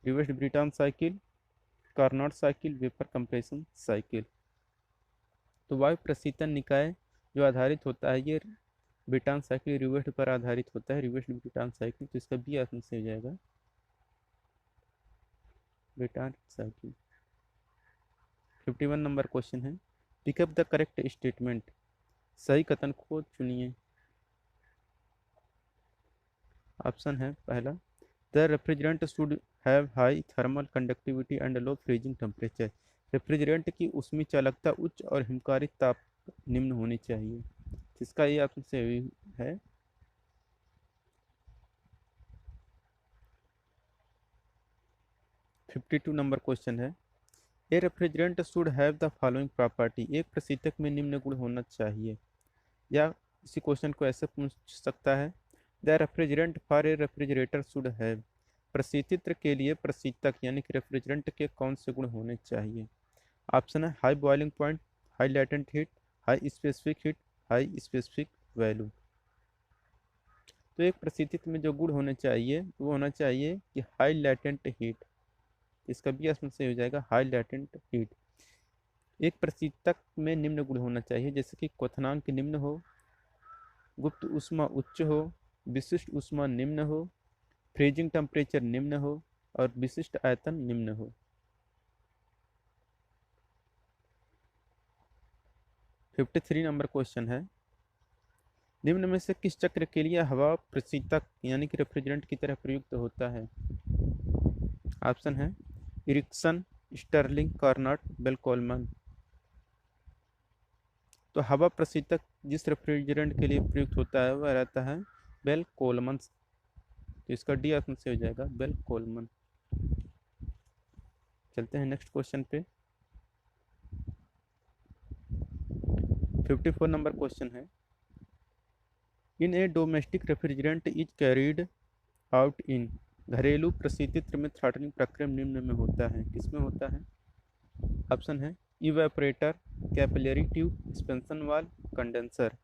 reversed Bretton cycle, Carnot cycle, vapour compression cycle. तो वायु प्रशीतन निकाय जो आधारित होता है ये ब्रिटान साइकिल, रिवर्स्ड पर आधारित होता है, रिवर्स्ड ब्रिटान साइकिल। तो इसका बी ऑप्शन से हो जाएगा ब्रिटान साइकिल। 51 नंबर क्वेश्चन है पिकअप द करेक्ट स्टेटमेंट। सही कथन को चुनिए। ऑप्शन है पहला the refrigerant should have high thermal conductivity and low freezing temperature. Refrigerant की ऊष्मी चालकता उच्च और हिमकारी ताप निम्न होनी चाहिए। इसका ये ऑप्शन से है। फिफ्टी टू नंबर क्वेश्चन है a refrigerant should have the following property. एक प्रशीतक में निम्न गुण होना चाहिए। या इसी क्वेश्चन को ऐसे पूछ सकता है the refrigerant for a refrigerator should have. प्रशीतित्र के लिए प्रशीतक यानी कि रेफ्रिजरेंट के कौन से गुण होने चाहिए। ऑप्शन है high boiling point, high latent heat, high specific heat, high specific value. तो एक प्रशीतित्र में जो गुण होने चाहिए वो होना चाहिए कि हाई लैटेंट हीट। इसका भी इसमें से हो जाएगा हाई लैटेंट हीट। एक प्रशीतक में निम्न गुण होना चाहिए जैसे कि क्वथनांक निम्न हो, गुप्त ऊष्मा उच्च हो, विशिष्ट ऊष्मा निम्न हो, फ्रीजिंग टेम्परेचर निम्न हो और विशिष्ट आयतन निम्न हो। 53 नंबर क्वेश्चन है निम्न में से किस चक्र के लिए हवा प्रशीतक यानी कि रेफ्रिजरेंट की तरह प्रयुक्त होता है। ऑप्शन है इरिक्सन, स्टर्लिंग, कार्नट, बेल-कोलमन। तो हवा प्रशीतक जिस रेफ्रिजरेंट के लिए प्रयुक्त होता है वह रहता है बेल-कोलमन। तो इसका डी ऑप्शन से हो जाएगा बेल-कोलमन। चलते हैं नेक्स्ट क्वेश्चन पे। 54 नंबर क्वेश्चन है, in a domestic refrigerant is carried out in, घरेलू प्रशीतित्र में थ्रॉटलिंग प्रक्रम निम्न में होता है, किसमें होता है? ऑप्शन है evaporator, capillary tube, expansion valve, condenser.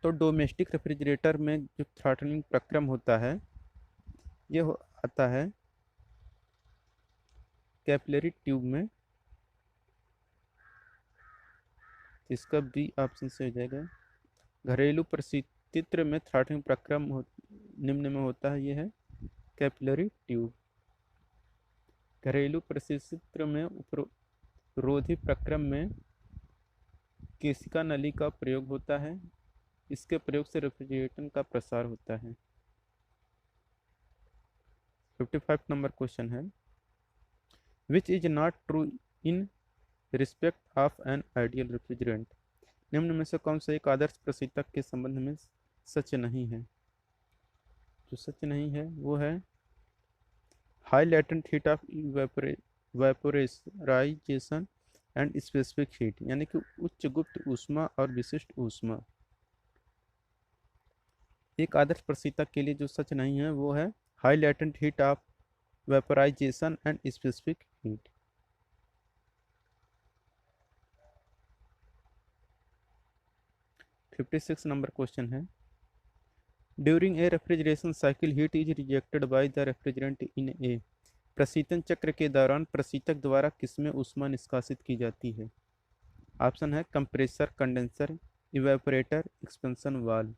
तो डोमेस्टिक रेफ्रिजरेटर में जो थ्रॉटलिंग प्रक्रम होता है ये आता है कैपिलरी ट्यूब में, इसका बी ऑप्शन से हो जाएगा। घरेलू प्रशीतित्र में थ्रॉटलिंग प्रक्रम निम्न में होता है, ये है कैपिलरी ट्यूब। घरेलू प्रशीतित्र में उपरोधी प्रक्रम में केशिका नली का प्रयोग होता है, इसके प्रयोग से रेफ्रिजरेशन का प्रसार होता है। 55 नंबर क्वेश्चन है, which is not true in respect of an ideal refrigerant, निम्न में से कौन सा एक आदर्श प्रशीतक के संबंध में सच नहीं है? जो सच नहीं है वो है high latent heat of vaporization and specific heat, यानी कि उच्च गुप्त ऊष्मा और विशिष्ट ऊष्मा। एक आदर्श प्रशीतक के लिए जो सच नहीं है वो है high latent heat of vaporization and specific heat. Fifty six number question है, during a refrigeration cycle heat is rejected by the refrigerant in a, प्रशीतन चक्र के दौरान प्रशीतक द्वारा किसमें ऊष्मा निष्कासित की जाती है? ऑप्शन है compressor, condenser, evaporator, expansion valve.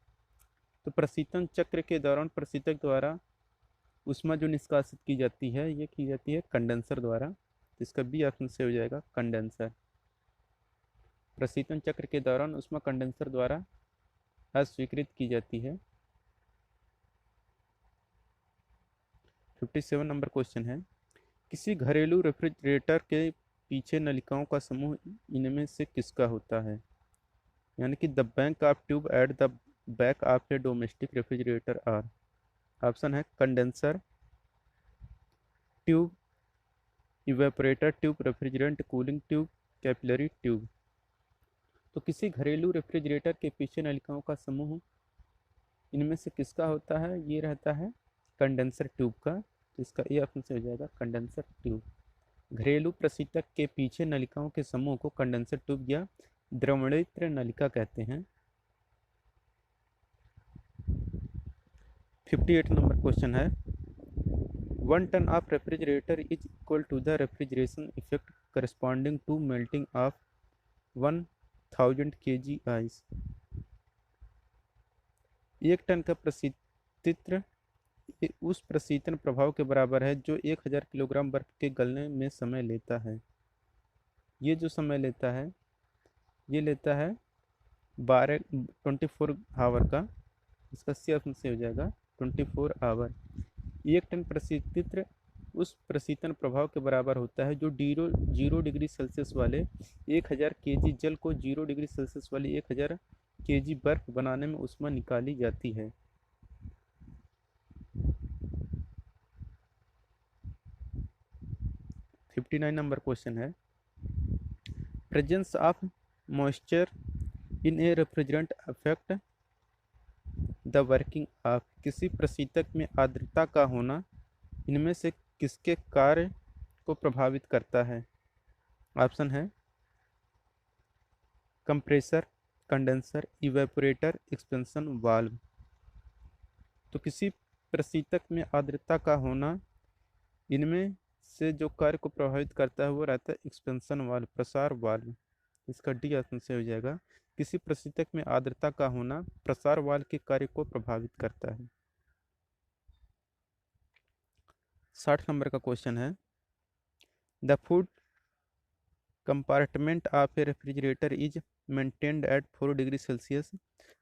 तो प्रशीतन चक्र के दौरान प्रशीतक द्वारा ऊष्मा जो निष्कासित की जाती है ये की जाती है कंडेंसर द्वारा, इसका बी ऑप्शन से हो जाएगा कंडेंसर। प्रशीतन चक्र के दौरान ऊष्मा कंडेंसर द्वारा अस्वीकृत की जाती है। 57 नंबर क्वेश्चन है, किसी घरेलू रेफ्रिजरेटर के पीछे नलिकाओं का समूह इनमें से किसका होता है? यानी कि the bank of tube at the back of a domestic refrigerator are. Option है condenser tube, evaporator tube, refrigerant cooling tube, capillary tube. तो किसी घरेलू रेफ्रिजरेटर के पीछे नलिकाओं का समूह इनमें से किसका होता है? ये रहता है कंडेंसर ट्यूब का, इसका ए ऑप्शन से हो जाएगा कंडेंसर ट्यूब। घरेलू प्रशीतक के पीछे नलिकाओं के समूह को कंडेंसर ट्यूब या द्रवणित्र नलिका कहते हैं। 58 नंबर क्वेश्चन है, 1 ton of refrigerator is equal to the refrigeration effect corresponding to melting of 1000 kg ice। 1 ton का प्रशीतित्र उस प्रशीतन प्रभाव के बराबर है जो 1000 किलोग्राम बर्फ के गलने में समय लेता है। ये जो समय लेता है ये लेता है 24 आवर का, इसका सी ऑप्शन से हो जाएगा 24 आवर। 1 टन प्रशीतित्र उस प्रशीतन प्रभाव के बराबर होता है जो 0 डिग्री सेल्सियस वाले 1000 केजी जल को 0 डिग्री सेल्सियस वाली 1000 केजी बर्फ बनाने में ऊष्मा निकाली जाती है। फिफ्टी 59 नंबर क्वेश्चन है, presence of moisture in A refrigerant affect the working of, किसी प्रशीतक में आर्द्रता का होना इनमें से किसके कार्य को प्रभावित करता है? ऑप्शन है compressor, condenser, evaporator, expansion valve. तो किसी प्रशीतक में आर्द्रता का होना इनमें से जो कार्य को प्रभावित करता है वो रहता है एक्सपेंशन वाल्व, प्रसार वाल्व, इसका डी ऑप्शन से हो जाएगा। किसी प्रशीतक में आर्द्रता का होना प्रसार वाल्व के कार्य को प्रभावित करता है। 60 नंबर का क्वेश्चन है, the food compartment of a refrigerator is maintained at 4 degree Celsius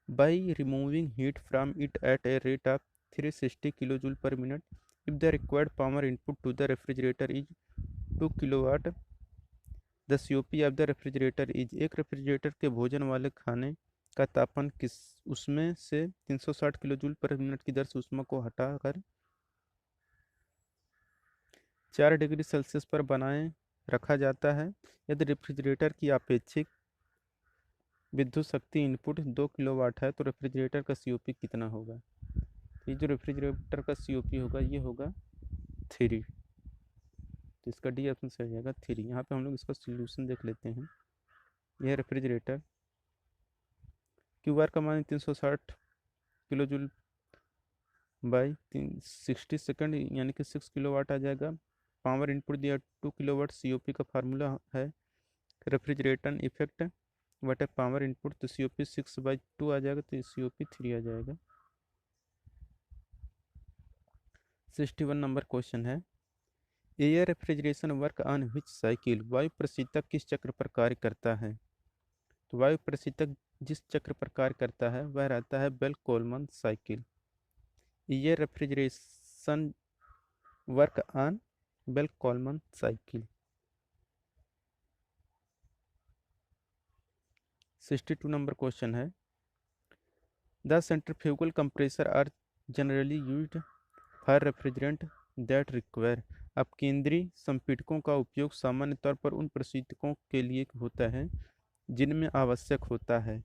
by removing heat from it at a rate of 360 kilojoule per minute if the required power input to the refrigerator is 2 kilowatt. The COP of the refrigerator is, एक रेफ्रिजरेटर के भोजन वाले खाने का तापमान किस उसमें से 360 किलोजूल पर मिनट की दर से ऊष्मा को हटाकर 4 डिग्री सेल्सियस पर बनाए रखा जाता है। यदि रेफ्रिजरेटर की अपेक्षित विद्युत शक्ति इनपुट 2 किलोवाट है तो रेफ्रिजरेटर का सीओपी कितना होगा। ये जो रेफ्रिजरेटर का सीओपी होगा ये होगा 3, तो इसका डी ऑप्शन से हो जाएगा 3। यहाँ पे हम लोग इसका सोल्यूशन देख लेते हैं। यह रेफ्रिजरेटर क्यू आर का मान 360 किलो जूल बाई 60 सेकंड यानी कि 6 किलोवाट आ जाएगा। पावर इनपुट दिया 2 किलोवाट, सीओपी का फार्मूला है रेफ्रिजरेटर इफेक्ट बटे पावर इनपुट, तो सीओपी 6/2 आ जाएगा, तो सीओपी 3 आ जाएगा। 61 नंबर क्वेश्चन है, air refrigeration work on which cycle. वायु प्रशीतक किस चक्र पर कार्य करता है। तो वायु प्रशीतक जिस चक्र पर कार्य करता है वह रहता है Bell Coleman cycle. Air refrigeration work on Bell Coleman cycle. 62 number question है, the centrifugal compressor are generally used for refrigerant that require. अब केंद्रीय संपीड़कों का उपयोग सामान्य तौर पर उन प्रशीतकों के लिए होता है जिनमें आवश्यक होता है।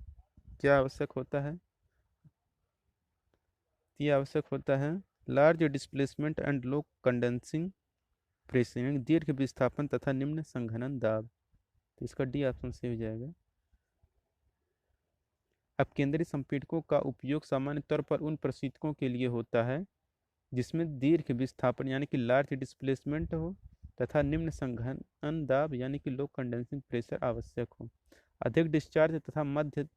क्या आवश्यक होता है। ये आवश्यक होता है large displacement and low condensing pressure, दीर्घ विस्थापन तथा निम्न संघनन दाब, तो इसका डी ऑप्शन से हो जाएगा। अब केंद्रीय संपीड़कों का उपयोग सामान्य तौर पर उन प्रशीतकों के लिए होता है जिसमें दीर्घ विस्थापन यानी कि लार्ज डिस्प्लेसमेंट हो तथा निम्न संघनन दाब यानी कि लो कंडेंसिंग प्रेशर आवश्यक हो। अधिक डिस्चार्ज तथा मध्य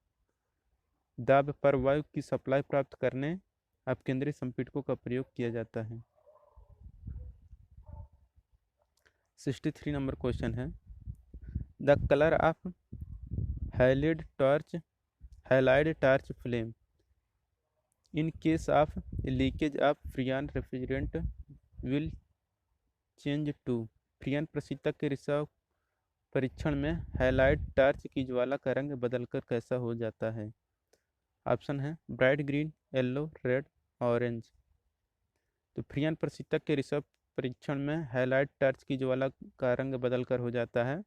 दाब पर वायु की सप्लाई प्राप्त करने अब केंद्रीय संपीड़कों का प्रयोग किया जाता है। 63 नंबर क्वेश्चन है, the colour of halide torch flame in case of leakage of freon refrigerant will change to. Freon प्रशीतक के रिसाव परीक्षण में हाइलाइट टॉर्च की ज्वाला का रंग बदलकर कैसा हो जाता है। ऑप्शन है bright green, yellow, red, orange. तो फ्रियान प्रशीतक के रिसाव परीक्षण में हाइलाइट टॉर्च की ज्वाला का रंग बदलकर हो जाता है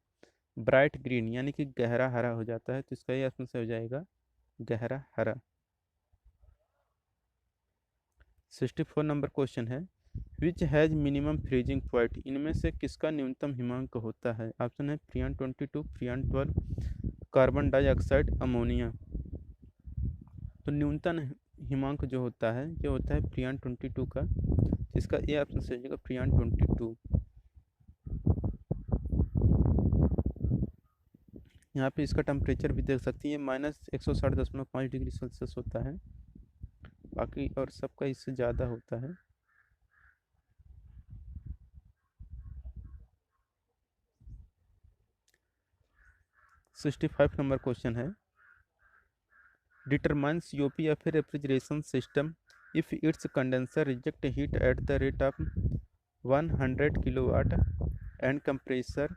ब्राइट ग्रीन यानी कि गहरा हरा हो जाता है, तो इसका ये ऑप्शन से हो जाएगा गहरा हरा। 64 नंबर क्वेश्चन है, which has minimum freezing point. इनमें से किसका न्यूनतम हिमांक होता है। ऑप्शन है फ्रियान 22, फ्रियान 12, कार्बन डाइऑक्साइड, अमोनिया। तो न्यूनतम हिमांक जो होता है ये होता है फ्रियान 22 का, इसका ए ऑप्शन से हो जाएगा फ्रियान 22। यहाँ पे इसका टेम्परेचर भी देख सकती है -160.5 डिग्री सेल्सियस होता है, बाकी और सबका इससे ज़्यादा होता है। सिक्सटी 65 नंबर क्वेश्चन है, determine COP of a refrigeration system if it's condenser reject heat at the rate of 100 kilowatt and compressor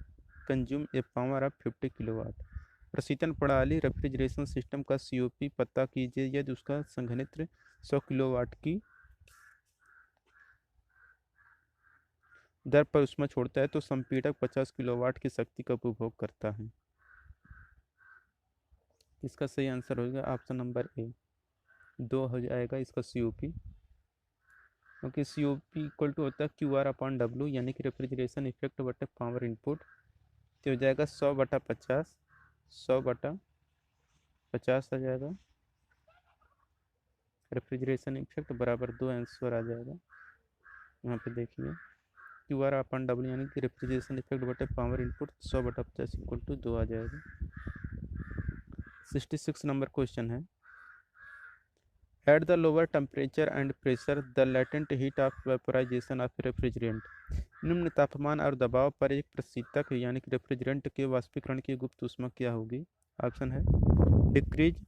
consume a power of 50 kilowatt. प्रशीतन प्रणाली रेफ्रिजरेशन सिस्टम का सीओपी पता कीजिए यदि उसका संघनित्र 100 किलोवाट की दर पर ऊष्मा छोड़ता है तो संपीड़क 50 किलोवाट की शक्ति का उपभोग करता है। इसका सही आंसर होगा ऑप्शन नंबर ए, 2 हो जाएगा इसका सीओपी, क्योंकि सीओपी इक्वल टू होता है QR/W यानी कि रेफ्रिजरेशन इफेक्ट बटे पावर इनपुट, तो हो जाएगा 100/50, 100/50 आ जाएगा। रेफ्रिजरेशन इफेक्ट बराबर 2 आंसर आ जाएगा। यहाँ पे देखिए QR/W यानी कि रेफ्रिजरेशन इफेक्ट बटे पावर इनपुट 100/50 इक्वल टू 2 आ जाएगा। 66 नंबर क्वेश्चन है, at the lower temperature and pressure the latent heat of vaporisation of refrigerant. निम्न तापमान और दबाव पर एक प्रशीतक यानी कि रेफ्रिजरेंट के वाष्पीकरण की गुप्त ऊष्मा क्या होगी। ऑप्शन है decrease,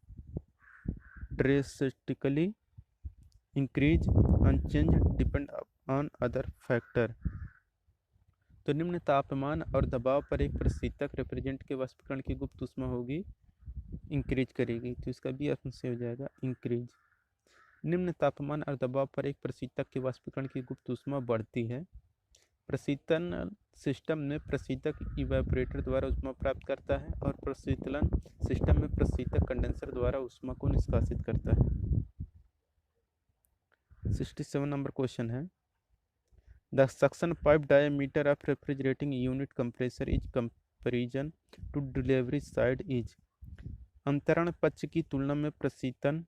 drastically, increase, unchange, depend on other factor. तो निम्न तापमान और दबाव पर एक प्रशीतक रेफ्रिजरेंट के वाष्पीकरण की गुप्त ऊष्मा होगी इंक्रीज करेगी, तो इसका भी ऑप्शन से हो जाएगा इंक्रीज। निम्न तापमान और दबाव पर एक प्रशीतक के वाष्पीकरण की गुप्त ऊष्मा बढ़ती है प्रशीतन सिस्टम में प्रशीतक इवेपोरेटर द्वारा ऊष्मा प्राप्त करता है और प्रशीतलन सिस्टम में प्रशीतक कंडेंसर द्वारा ऊष्मा को निष्कासित करता है। 67 नंबर क्वेश्चन है, the suction pipe diameter of refrigerating unit compressor is comparison to delivery side is. अंतरण पक्ष की तुलना में प्रशीतन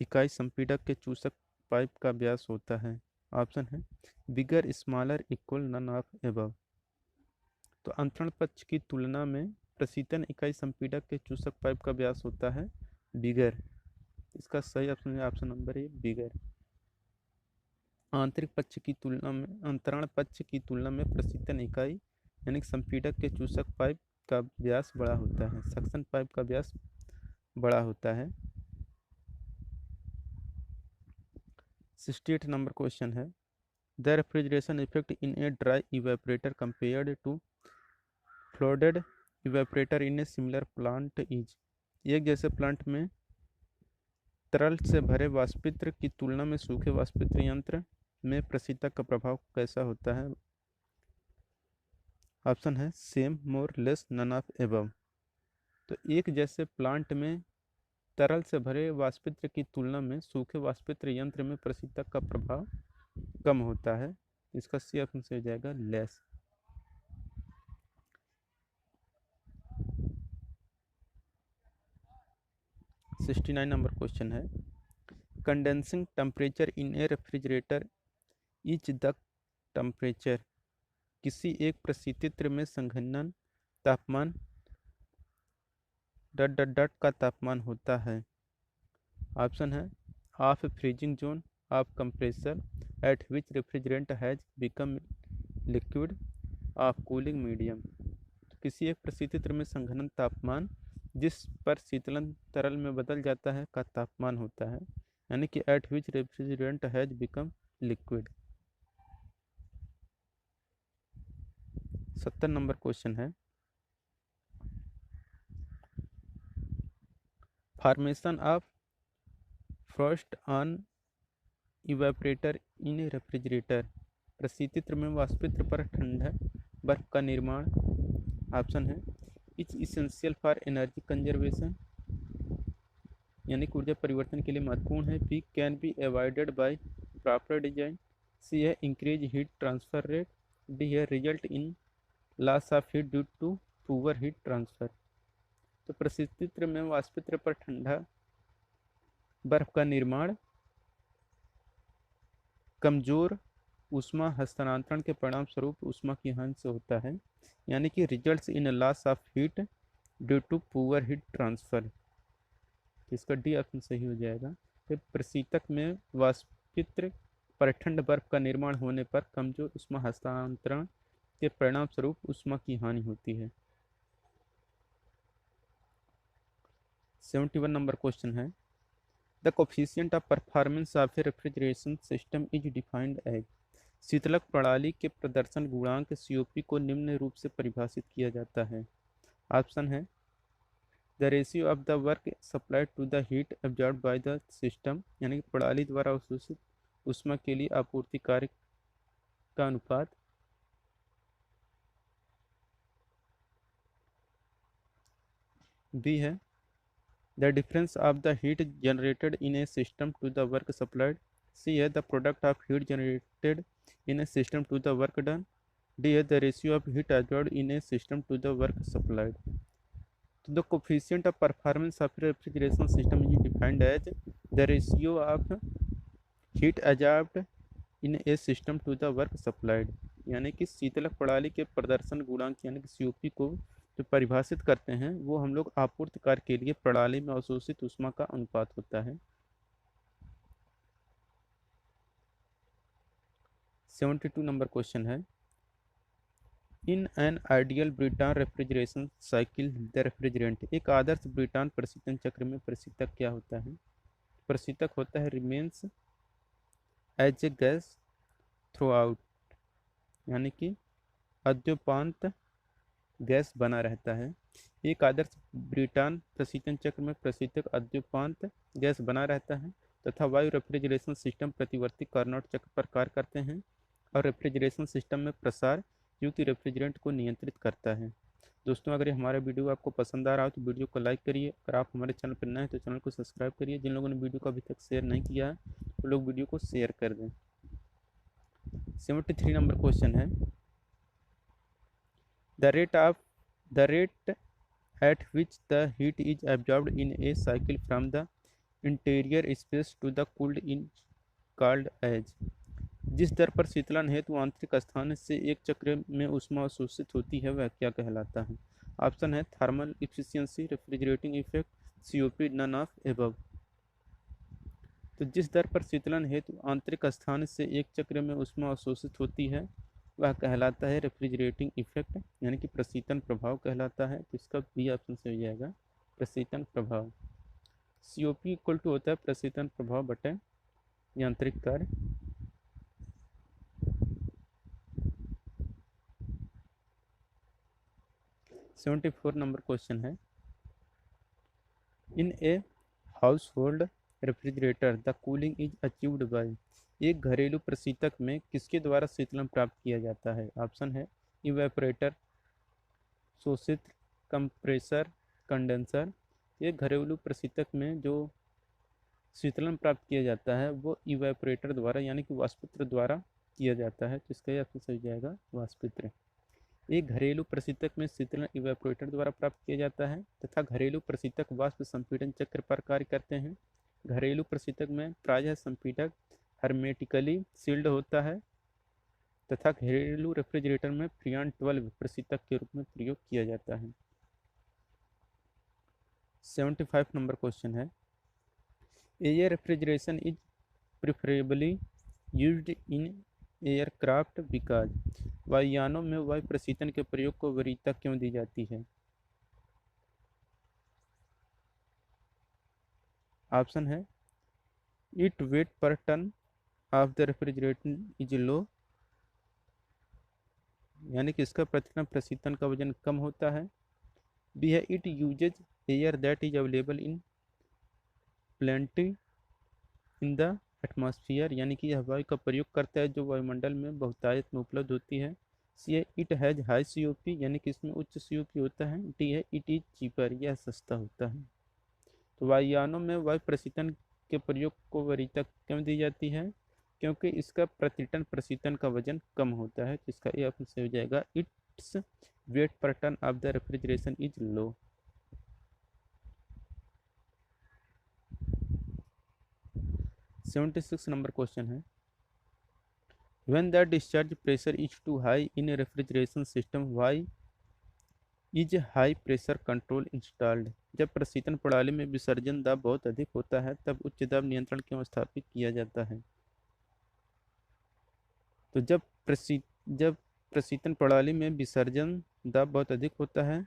इकाई संपीड़क के चूसक पाइप का व्यास होता है। ऑप्शन है bigger, smaller, equal, none of above. तो अंतरण पक्ष की तुलना में प्रशीतन इकाई संपीड़क के चूसक पाइप का व्यास होता है बिगर। इसका सही ऑप्शन है ऑप्शन नंबर ए, बिगर। आंतरिक पक्ष की तुलना में, अंतरण पक्ष की तुलना में प्रशीतन इकाई यानी संपीड़क के चूसक पाइप का व्यास बड़ा होता है, सक्शन पाइप का व्यास बड़ा होता है। 68 नंबर क्वेश्चन है, the refrigeration effect in a dry evaporator compared to flooded evaporator in a similar plant is. एक जैसे प्लांट में तरल से भरे वाष्पित्र की तुलना में सूखे वाष्पित्र यंत्र में प्रशीतक का प्रभाव कैसा होता है। ऑप्शन है same, more, less, none of above. तो एक जैसे प्लांट में तरल से भरे वाष्पित्र की तुलना में सूखे वाष्पित्र यंत्र में प्रशीतक का प्रभाव कम होता है। इसका सी ऑप्शन से हो जाएगा लेस। सिक्सटी 69 नंबर क्वेश्चन है, condensing temperature in A refrigerator is the temperature. किसी एक प्रशीतित्र में संघनन तापमान डट डट डट का तापमान होता है। ऑप्शन है of freezing zone of compressor eight which refrigerant has become liquid of cooling medium. तो किसी एक प्रशीतित्र में संघनन तापमान जिस पर शीतलन तरल में बदल जाता है का तापमान होता है, यानी कि at which refrigerant has become liquid. 70 number question है, formation of frost on evaporator in refrigerator. प्रशीतित्र में वाष्पित्र पर ठंडा बर्फ का निर्माण। ऑप्शन है is essential for energy conservation, यानी ऊर्जा परिवर्तन के लिए महत्वपूर्ण है। B can be avoided by proper design. C है increase heat transfer rate. D है result in loss of heat due to poor heat transfer. तो प्रशीतित्र में वाष्पित्र पर ठंडा बर्फ का निर्माण कमजोर ऊष्मा हस्तांतरण के परिणाम स्वरूप ऊष्मा की हानि से होता है, यानी कि results in loss of heat due to poor heat transfer. इसका डी ऑप्शन सही हो जाएगा। फिर प्रशीतक में वाष्पित्र पर ठंड बर्फ का निर्माण होने पर कमजोर ऊष्मा हस्तांतरण के परिणाम स्वरूप ऊष्मा की हानि होती है। 71 नंबर क्वेश्चन है, the coefficient of performance of a refrigeration system is defined as. शीतलक प्रणाली के प्रदर्शन गुणांक COP को निम्न रूप से परिभाषित किया जाता है। ऑप्शन है the ratio of the work supplied to the heat absorb by the system, यानी कि प्रणाली द्वारा अवशोषित ऊष्मा के लिए आपूर्ति कार्य का अनुपात। बी है the difference of the heat generated in a system to the work supplied. C है the product of heat generated in a system to the work done. D है the ratio of heat absorb in a system to the work supplied. तो the coefficient of performance of refrigeration system is defined as the ratio of heat absorbed in a system to the work supplied, यानी कि शीतलक प्रणाली के प्रदर्शन गुणांक यानी कि COP को जो परिभाषित करते हैं वो हम लोग आपूर्ति कार्य के लिए प्रणाली में अवशोषित ऊष्मा का अनुपात होता है। 72 नंबर क्वेश्चन है, in an ideal Brayton refrigeration cycle the refrigerant. एक आदर्श ब्रिटॉन प्रशीतन चक्र में प्रशीतक क्या होता है। प्रशीतक होता है remains as a gas throughout, यानी कि अद्योपांत गैस बना रहता है। एक आदर्श ब्रिटॉन प्रशीतन चक्र में प्रशीतक अद्योपांत गैस बना रहता है तथा वायु रेफ्रिजरेशन सिस्टम प्रतिवर्ती कार्नोट चक्र पर कार्य करते हैं। और रेफ्रिजरेशन सिस्टम में प्रसार युक्त रेफ्रिजरेंट को नियंत्रित करता है। दोस्तों, अगर ये हमारा वीडियो आपको पसंद आ रहा हो तो वीडियो को लाइक करिए। अगर आप हमारे चैनल पर नए हैं तो चैनल को सब्सक्राइब करिए। जिन लोगों ने वीडियो को अभी तक शेयर नहीं किया है वो लोग वीडियो को शेयर कर दें। 73 नंबर क्वेश्चन है, the rate at which the heat is absorbed in a cycle from the interior space to the cooled in called as। जिस दर पर शीतलन हेतु आंतरिक स्थान से एक चक्र में ऊष्मा अवशोषित होती है वह क्या कहलाता है? ऑप्शन है thermal efficiency, refrigerating effect, COP, none of above. तो जिस दर पर शीतलन हेतु आंतरिक स्थान से एक चक्र में ऊष्मा अवशोषित होती है वह कहलाता है रेफ्रिजरेटिंग इफेक्ट, यानी कि प्रशीतन प्रभाव कहलाता है। तो इसका बी ऑप्शन से हो जाएगा प्रशीतन प्रभाव। सीओपी इक्वल टू होता है प्रशीतन प्रभाव बटे यांत्रिक कार्य। सेवेंटी 74 नंबर क्वेश्चन है, in a household refrigerator the cooling is achieved by. एक घरेलू प्रशीतक में किसके द्वारा शीतलन प्राप्त किया जाता है? ऑप्शन है इवेपोरेटर, शोषित, कंप्रेसर, कंडेंसर। एक घरेलू प्रशीतक में जो शीतलन प्राप्त किया जाता है वो इवेपोरेटर द्वारा यानी कि वाष्पित्र द्वारा किया जाता है। तो इसका ऑप्शन सही जाएगा वाष्पित्र। एक घरेलू प्रशीतक में शीतलन इवेपोरेटर द्वारा प्राप्त किया जाता है तथा घरेलू प्रशीतक वाष्प संपीड़न चक्र पर कार्य करते हैं। घरेलू प्रशीतक में प्रायः संपीड़क हर्मेटिकली सील्ड होता है तथा घरेलू रेफ्रिजरेटर में फ्रियान 12 प्रशीतक के रूप में प्रयोग किया जाता है। 75 नंबर क्वेश्चन है, air refrigeration is preferably used in aircraft because. वायुयानों में वायु प्रशीतन के प्रयोग को वरीयता क्यों दी जाती है? ऑप्शन है it weight per ton of the refrigerator is low, यानी कि इसका प्रतिटन प्रशीतन का वजन कम होता है। बी है it uses air that is available in plenty in the atmosphere, यानी कि यह वायु का प्रयोग करता है जो वायुमंडल में बहुतायत में उपलब्ध होती है। सी है इट हैज हाई सीओपी, यानी कि इसमें उच्च सीओपी होता है। डी है इट इज चीपर, यह सस्ता होता है। तो वायुयानों में वायु प्रशीतन के प्रयोग को वरीयता क्यों दी जाती है? क्योंकि इसका प्रतिटन प्रशीतन का वजन कम होता है। जिसका ये ऑप्शन से हो जाएगा its weight per ton of the refrigeration is low. 76 number question है, when the discharge pressure is too high in a refrigeration system why is high pressure control installed. जब प्रशीतन प्रणाली में विसर्जन दाब बहुत अधिक होता है तब उच्च दाब नियंत्रण क्यों स्थापित किया जाता है? तो जब प्रशीतन प्रणाली में विसर्जन दाब बहुत अधिक होता है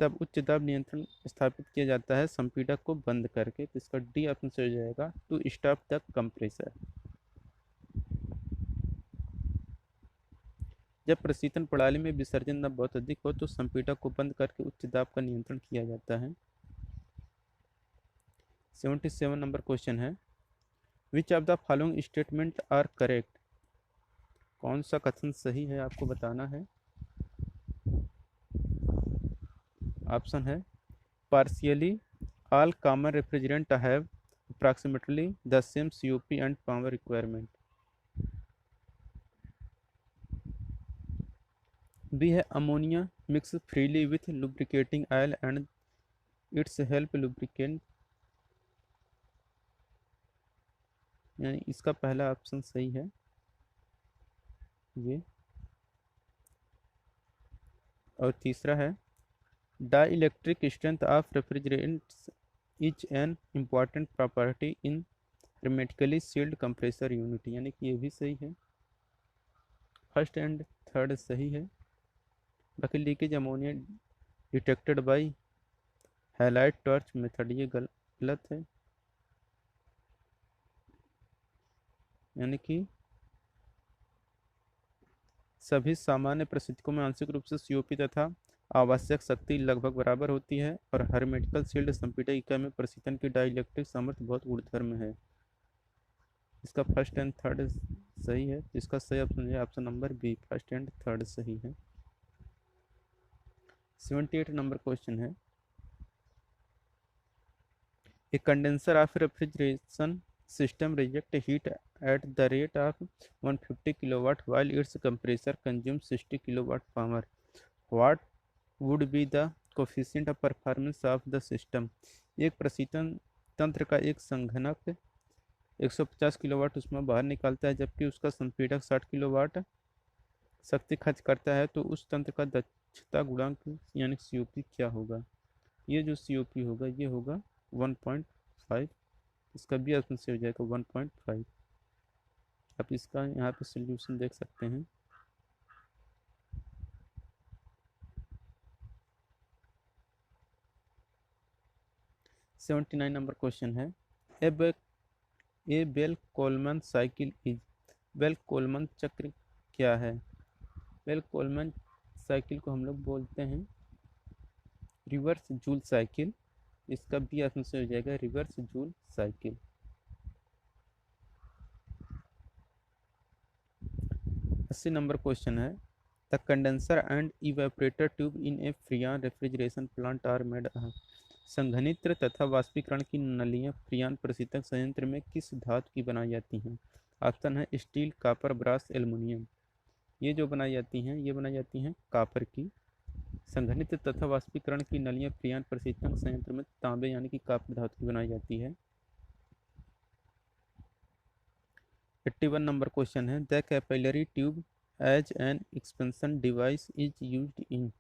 तब उच्च दाब नियंत्रण स्थापित किया जाता है संपीड़क को बंद करके। तो इसका डी ऑप्शन से हो जाएगा टू स्टॉप द कंप्रेसर। जब प्रशीतन प्रणाली में विसर्जन दाब बहुत अधिक हो तो संपीड़क को बंद करके उच्च दाब का नियंत्रण किया जाता है। 77 नंबर क्वेश्चन है, which of the following statement are correct. कौन सा कथन सही है आपको बताना है। ऑप्शन है partially all common refrigerant have approximately the same COP and power requirement. B है ammonia mix freely with lubricating oil and its help lubricant, यानी इसका पहला ऑप्शन सही है ये। और तीसरा है dielectric strength of refrigerants is an important property in hermetically sealed compressor unit, यानी कि ये भी सही है। फर्स्ट एंड थर्ड सही है। बाकी leakage ammonia detected by highlight torch method ये गलत है, यानी कि सभी सामान्य परिस्थितियों में आंशिक रूप से सीओपी तथा आवश्यक शक्ति लगभग बराबर होती है और हर्मेटिकल सील्ड संपीड़क इकाई में प्रशीतन की डाइलेक्ट्रिक सामर्थ्य बहुत ऊर्ध्वर में है। इसका फर्स्ट एंड थर्ड सही है। तो इसका सही ऑप्शन है option number B, first and third सही है। 78 नंबर क्वेश्चन है, a condenser of refrigeration system reject heat at the rate of 150 kilowatt while its compressor consumes 60 kilowatt power. What would be the coefficient of performance of the system? एक प्रशीतन तंत्र का एक संघनक 150 किलोवाट उसमें बाहर निकालता है, जबकि उसका संपीड़क 60 किलोवाट शक्ति खर्च करता है, तो उस तंत्र का दक्षता गुणांक यानी सीओपी क्या होगा? ये जो सीओपी होगा ये होगा 1.5। इसका भी ऑप्शन से हो जाएगा 1.5। आप इसका यहाँ पे सोल्यूशन देख सकते हैं। सेवेंटी नाइन नंबर क्वेश्चन है, a Bell Coleman cycle is, Bell Coleman चक्र क्या है? बेल कोलमन साइकिल को हम लोग बोलते हैं रिवर्स जूल साइकिल। इसका भी ऑप्शन से हो जाएगा reverse Joule cycle. 80 number question है, the condenser and evaporator tube in a freon refrigeration plant are made. संघनित्र तथा वाष्पीकरण की नलियां फ्रियान प्रशीतक संयंत्र में किस धातु की बनाई जाती हैं? ऑप्शन है स्टील, कॉपर, ब्रास, एल्युमिनियम। ये जो बनाई जाती हैं ये बनाई जाती हैं कॉपर की। संघनित्र तथा वाष्पीकरण की नलियां फ्रियान प्रशीतक संयंत्र में तांबे यानी कि कॉपर धातु की बनाई जाती है। 81 नंबर क्वेश्चन है, the capillary tube as an expansion device is used in,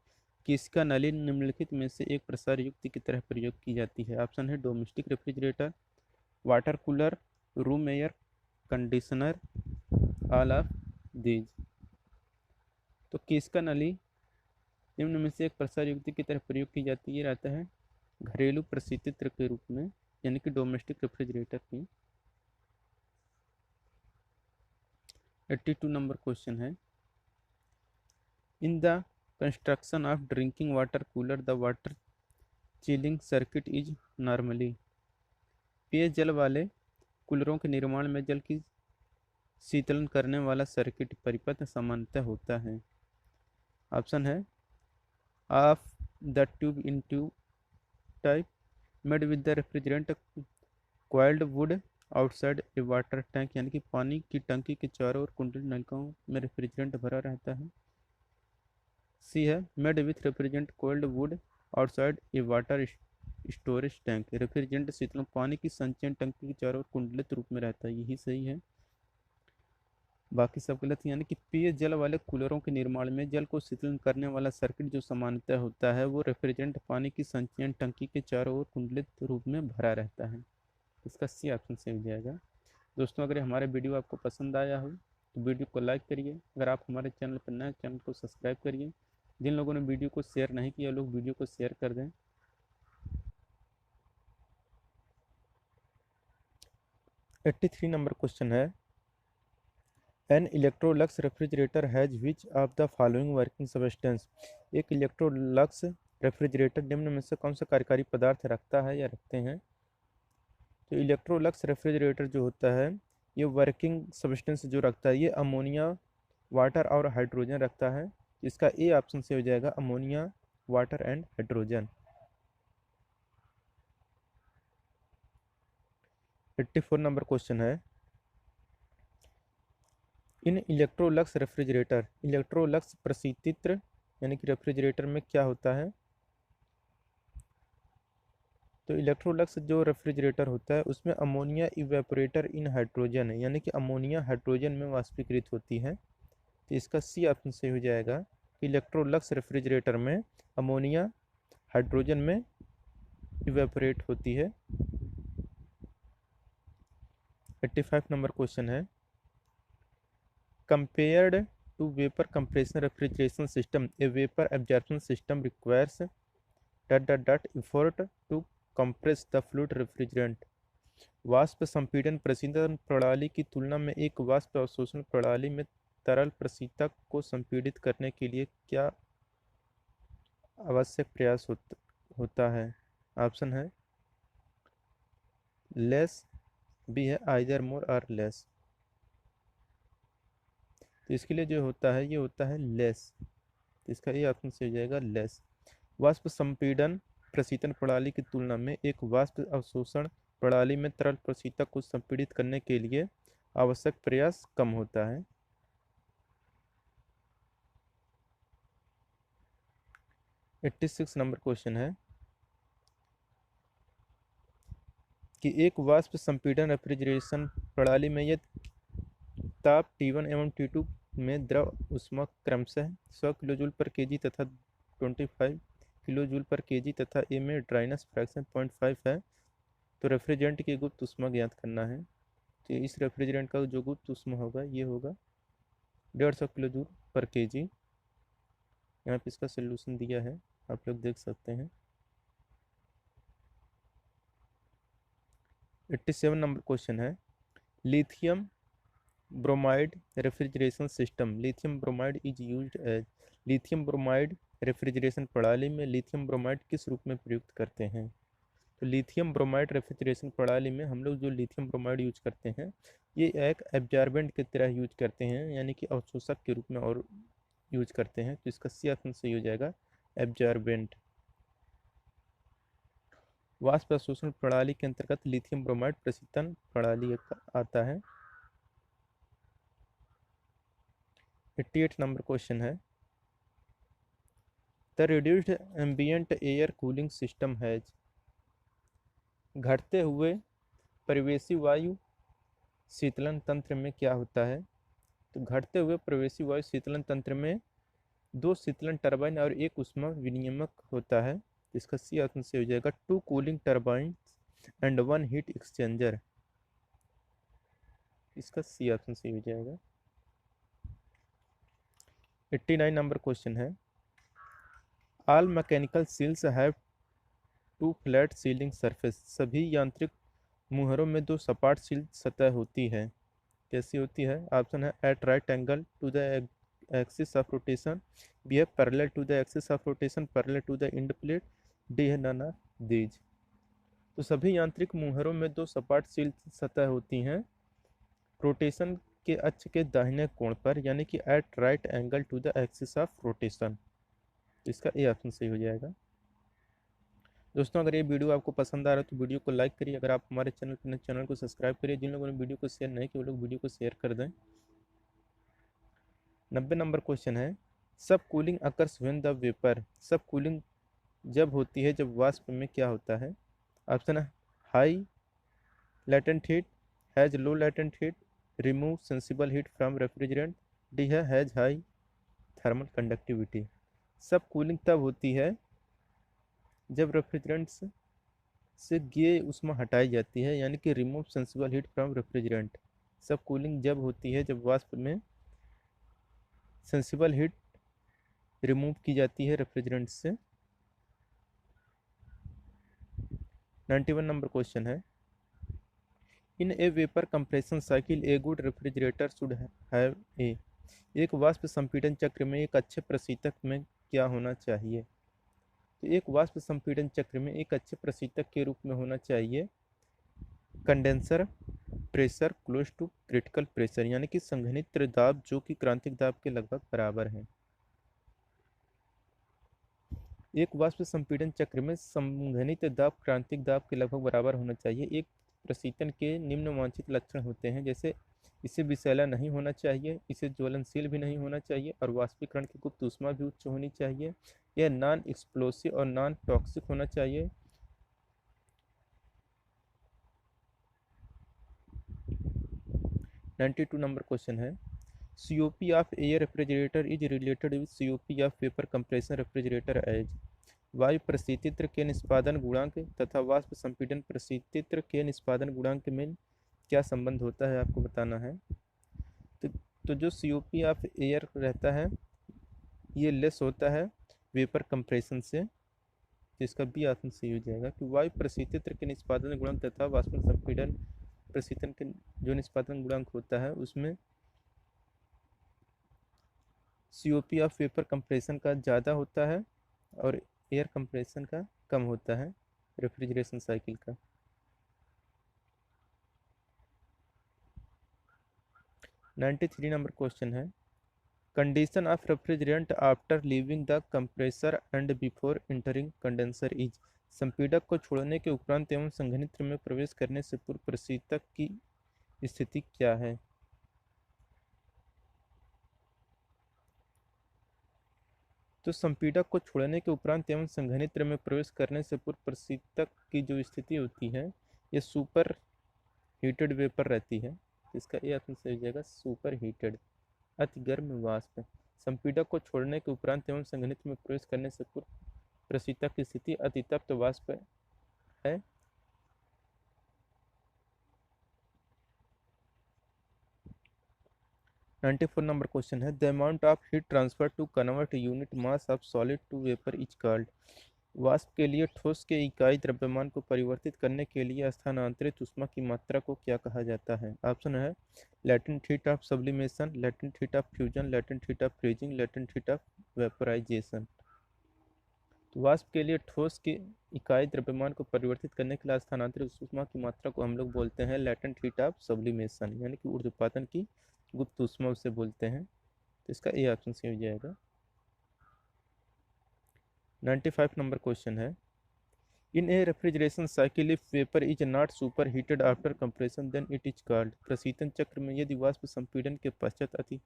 किसका नली निम्नलिखित में से एक प्रसार युक्ति की तरह प्रयोग की जाती है? ऑप्शन है domestic refrigerator, water cooler, room air conditioner, all of these. तो किसका नली निम्न में से एक प्रसार युक्ति की तरह प्रयोग की जाती है? रहता है घरेलू प्रशीतित्र के रूप में, यानी कि डोमेस्टिक रेफ्रिजरेटर की। 82 नंबर क्वेश्चन है, in the construction of drinking water cooler the water chilling circuit is normally, पेय जल वाले कूलरों के निर्माण में जल की शीतलन करने वाला सर्किट परिपथ सामान्यतः होता है। ऑप्शन है of the tube in tube type, made with the refrigerant, coiled would outside A water tank, यानी कि पानी की टंकी के चारों ओर कुंडली नलकों में रेफ्रिजरेंट भरा रहता है। सी है made with refrigerant coiled would outside A water storage tank, refrigerant शीतलन पानी की संचयन टंकी के चारों ओर कुंडलित रूप में रहता है। यही सही है, बाकी सब गलत। यानी कि पेय जल वाले कूलरों के निर्माण में जल को शीतलन करने वाला सर्किट जो सामान्यतः होता है वो रेफ्रिजरेंट पानी की संचयन टंकी के चारों ओर कुंडलित रूप में भरा रहता है। इसका सी ऑप्शन से हो जाएगा। दोस्तों, अगर हमारा वीडियो आपको पसंद आया हो तो वीडियो को लाइक करिए। अगर आप हमारे चैनल पर नए, चैनल को सब्सक्राइब करिए। जिन लोगों ने वीडियो को शेयर नहीं किया लोग वीडियो को शेयर कर दें। 83 नंबर क्वेश्चन है, an Electrolux refrigerator has which of the following working substance. एक इलेक्ट्रोलक्स रेफ्रिजरेटर निम्न में से कौन सा कार्यकारी पदार्थ रखता है या रखते हैं? तो इलेक्ट्रोलक्स रेफ्रिजरेटर जो होता है ये वर्किंग सब्सटेंस जो रखता है ये अमोनिया, वाटर और हाइड्रोजन रखता है। इसका ए ऑप्शन से हो जाएगा ammonia, water and hydrogen. 84 number question है, इन इलेक्ट्रोलक्स रेफ्रिजरेटर, इलेक्ट्रोलक्स प्रशीतित्र यानी कि रेफ्रिजरेटर में क्या होता है? तो इलेक्ट्रोलक्स जो रेफ्रिजरेटर होता है उसमें अमोनिया इवेपोरेटर इन हाइड्रोजन है, यानी कि अमोनिया हाइड्रोजन में वाष्पीकृत होती है। तो इसका सी ऑप्शन से हो जाएगा कि इलेक्ट्रोलक्स रेफ्रिजरेटर में अमोनिया हाइड्रोजन में इवेपोरेट होती है। 85 नंबर क्वेश्चन है, compared to vapour compression refrigeration system a vapour absorption system requires effort to compress the fluid refrigerant। वाष्प संपीड़न प्रशीतन प्रणाली की तुलना में एक वाष्प अवशोषण प्रणाली में तरल प्रशीतक को संपीड़ित करने के लिए क्या आवश्यक प्रयास होता है? ऑप्शन है लेस, बी है आइदर मोर और लेस। तो इसके लिए जो होता है ये होता है लेस। तो इसका ये ऑप्शन से हो जाएगा लेस। वाष्प संपीड़न प्रशीतन प्रणाली की तुलना में एक वाष्प अवशोषण प्रणाली में तरल प्रशीतक को संपीड़ित करने के लिए आवश्यक प्रयास कम होता है। 86 नंबर क्वेश्चन है कि एक वाष्प संपीड़न रेफ्रिजरेशन प्रणाली में यदि ताप T1 एवं T2 में द्रव ऊष्मा क्रमशः 100 किलोजूल पर केजी तथा 25 किलोजूल पर केजी तथा ए में ड्राइनेस फ्रैक्शन 0.5 है, तो रेफ्रिजरेंट की गुप्त ऊष्मा ज्ञात करना है। तो इस रेफ्रिजरेंट का जो गुप्त ऊष्मा होगा ये होगा 150 किलोजूल पर केजी। यहाँ पे इसका सोल्यूशन दिया है, आप लोग देख सकते हैं। 87 नंबर क्वेश्चन है lithium bromide refrigeration system. Lithium bromide is used as. Lithium bromide refrigeration प्रणाली में लिथियम ब्रोमाइड किस रूप में प्रयुक्त करते हैं? तो लिथियम ब्रोमाइड रेफ्रिजरेशन प्रणाली में हम लोग जो लिथियम ब्रोमाइड यूज करते हैं ये एक एब्जॉर्बेंट की तरह यूज करते हैं, यानी कि अवशोषक के रूप में और यूज करते हैं। तो इसका सी ऑप्शन सही हो जाएगा, एब्जॉर्बेंट। वाष्प अवशोषण प्रणाली के अंतर्गत लिथियम ब्रोमाइड प्रशीतन प्रणाली आता है। 88 नंबर क्वेश्चन है the reduced ambient air cooling system has. घटते हुए परिवेशी वायु शीतलन तंत्र में क्या होता है? तो घटते हुए प्रवेशी वायु शीतलन तंत्र में 2 शीतलन टरबाइन और 1 ऊष्मा विनियामक होता है। इसका सी ऑप्शन से हो जाएगा 2 cooling turbine and 1 heat exchanger. इसका सी ऑप्शन से हो जाएगा। 89 नंबर क्वेश्चन है all mechanical seals have 2 flat sealing surface. सभी यांत्रिक मुहरों में 2 सपाट सील सतह होती है। कैसी होती है? ऑप्शन है at right angle to the axis of rotation, B है parallel to the axis of rotation, parallel to the end plate, D है नन ऑफ दीज। तो सभी यांत्रिक मुहरों में 2 सपाट सील सतह होती हैं रोटेशन के अक्ष के दाहिने कोण पर, यानी कि at right angle to the axis of rotation. तो इसका ए ऑप्शन सही हो जाएगा। दोस्तों अगर ये वीडियो आपको पसंद आ रहा है तो वीडियो को लाइक करिए। अगर आप हमारे चैनल को सब्सक्राइब करिए। जिन लोगों ने वीडियो को शेयर नहीं किया वो लोग वीडियो को शेयर कर दें। 90 नंबर क्वेश्चन है sub cooling occurs when the vapour. सब कूलिंग जब होती है जब वाष्प में क्या होता है? ऑप्शन है high latent heat, has low latent heat, remove sensible heat from refrigerant, D है हैज हाई थर्मल कंडक्टिविटी। सब कूलिंग तब होती है जब रेफ्रिजरेंट से ये ऊष्मा हटाई जाती है, यानी कि remove sensible heat from refrigerant. सब कूलिंग जब होती है जब वाष्प में सेंसिबल हीट रिमूव की जाती है रेफ्रिजरेंट से। 91 नंबर क्वेश्चन है in a vapour compression cycle a good refrigerator should have a. एक वाष्प संपीड़न चक्र में एक अच्छे प्रशीतक में क्या होना चाहिए? तो एक वाष्प संपीड़न चक्र में एक अच्छे प्रशीतक के रूप में होना चाहिए condenser pressure close to critical pressure, यानी कि संघनित्र दाब जो कि क्रांतिक दाब के लगभग बराबर है। एक वाष्प संपीड़न चक्र में संघनित दाब क्रांतिक दाब के लगभग बराबर होना चाहिए। एक प्रशीतन के निम्न वांछित लक्षण होते हैं, जैसे इसे विषैला नहीं होना चाहिए, इसे ज्वलनशील भी नहीं होना चाहिए और वाष्पीकरण की गुप्त ऊष्मा भी उच्च होनी चाहिए। यह नॉन एक्सप्लोसिव और नॉन टॉक्सिक होना चाहिए। (92) नंबर क्वेश्चन है COP of air refrigerator is related with COP of vapour compression refrigerator as. वायु प्रशीतित्र के निष्पादन गुणांक तथा वाष्प संपीड़न प्रशीतित्र के निष्पादन गुणांक में क्या संबंध होता है आपको बताना है। तो जो COP ऑफ एयर रहता है ये लेस होता है वेपर कंप्रेशन से। तो इसका बी ऑप्शन सही हो जाएगा कि वायु प्रशीतित्र के निष्पादन गुणांक तथा वाष्प संपीड़न प्रशीतन के जो निष्पादन गुणांक होता है उसमें COP ऑफ वेपर कंप्रेशन का ज़्यादा होता है और एयर कंप्रेशन का कम होता है रेफ्रिजरेशन साइकिल का। 93 नंबर क्वेश्चन है condition of refrigerant after leaving the compressor and before entering condenser is. संपीड़क को छोड़ने के उपरांत एवं संघनित्र में प्रवेश करने से पूर्व प्रशीतक की स्थिति क्या है? तो संपीड़क को छोड़ने के उपरांत एवं संघनित्र में प्रवेश करने से पूर्व प्रशीतक की जो स्थिति होती है ये सुपर हीटेड वेपर रहती है। इसका ये ऑप्शन सही हो जाएगा, सुपर हीटेड, अति गर्म वाष्प। संपीड़क को छोड़ने के उपरांत एवं संघनित्र में प्रवेश करने से पूर्व प्रशीतक की स्थिति अति तप्त वाष्प है। 94 नंबर क्वेश्चन है, the amount of heat transfer to convert unit mass of solid to vapour is called. वाष्प के लिए ठोस के इकाई द्रव्यमान को परिवर्तित करने के लिए स्थानांतरित ऊष्मा की मात्रा को क्या कहा जाता है? ऑप्शन है latent heat of sublimation, latent heat of fusion, latent heat of freezing, latent heat of vaporisation. तो वाष्प के लिए ठोस की इकाई द्रव्यमान को परिवर्तित करने के लिए स्थानांतरित ऊष्मा की मात्रा को हम लोग बोलते हैं लेटेंट हीट ऑफ सब्लिमेशन, यानी कि ऊर्ध्वपातन की गुप्त ऊष्मा उसे बोलते हैं। तो इसका ए ऑप्शन सही हो जाएगा। 95 नंबर क्वेश्चन है, in a refrigeration cycle if vapour is not superheated after compression then it is called. प्रशीतन चक्र में यदि वाष्प संपीड़न के पश्चात अति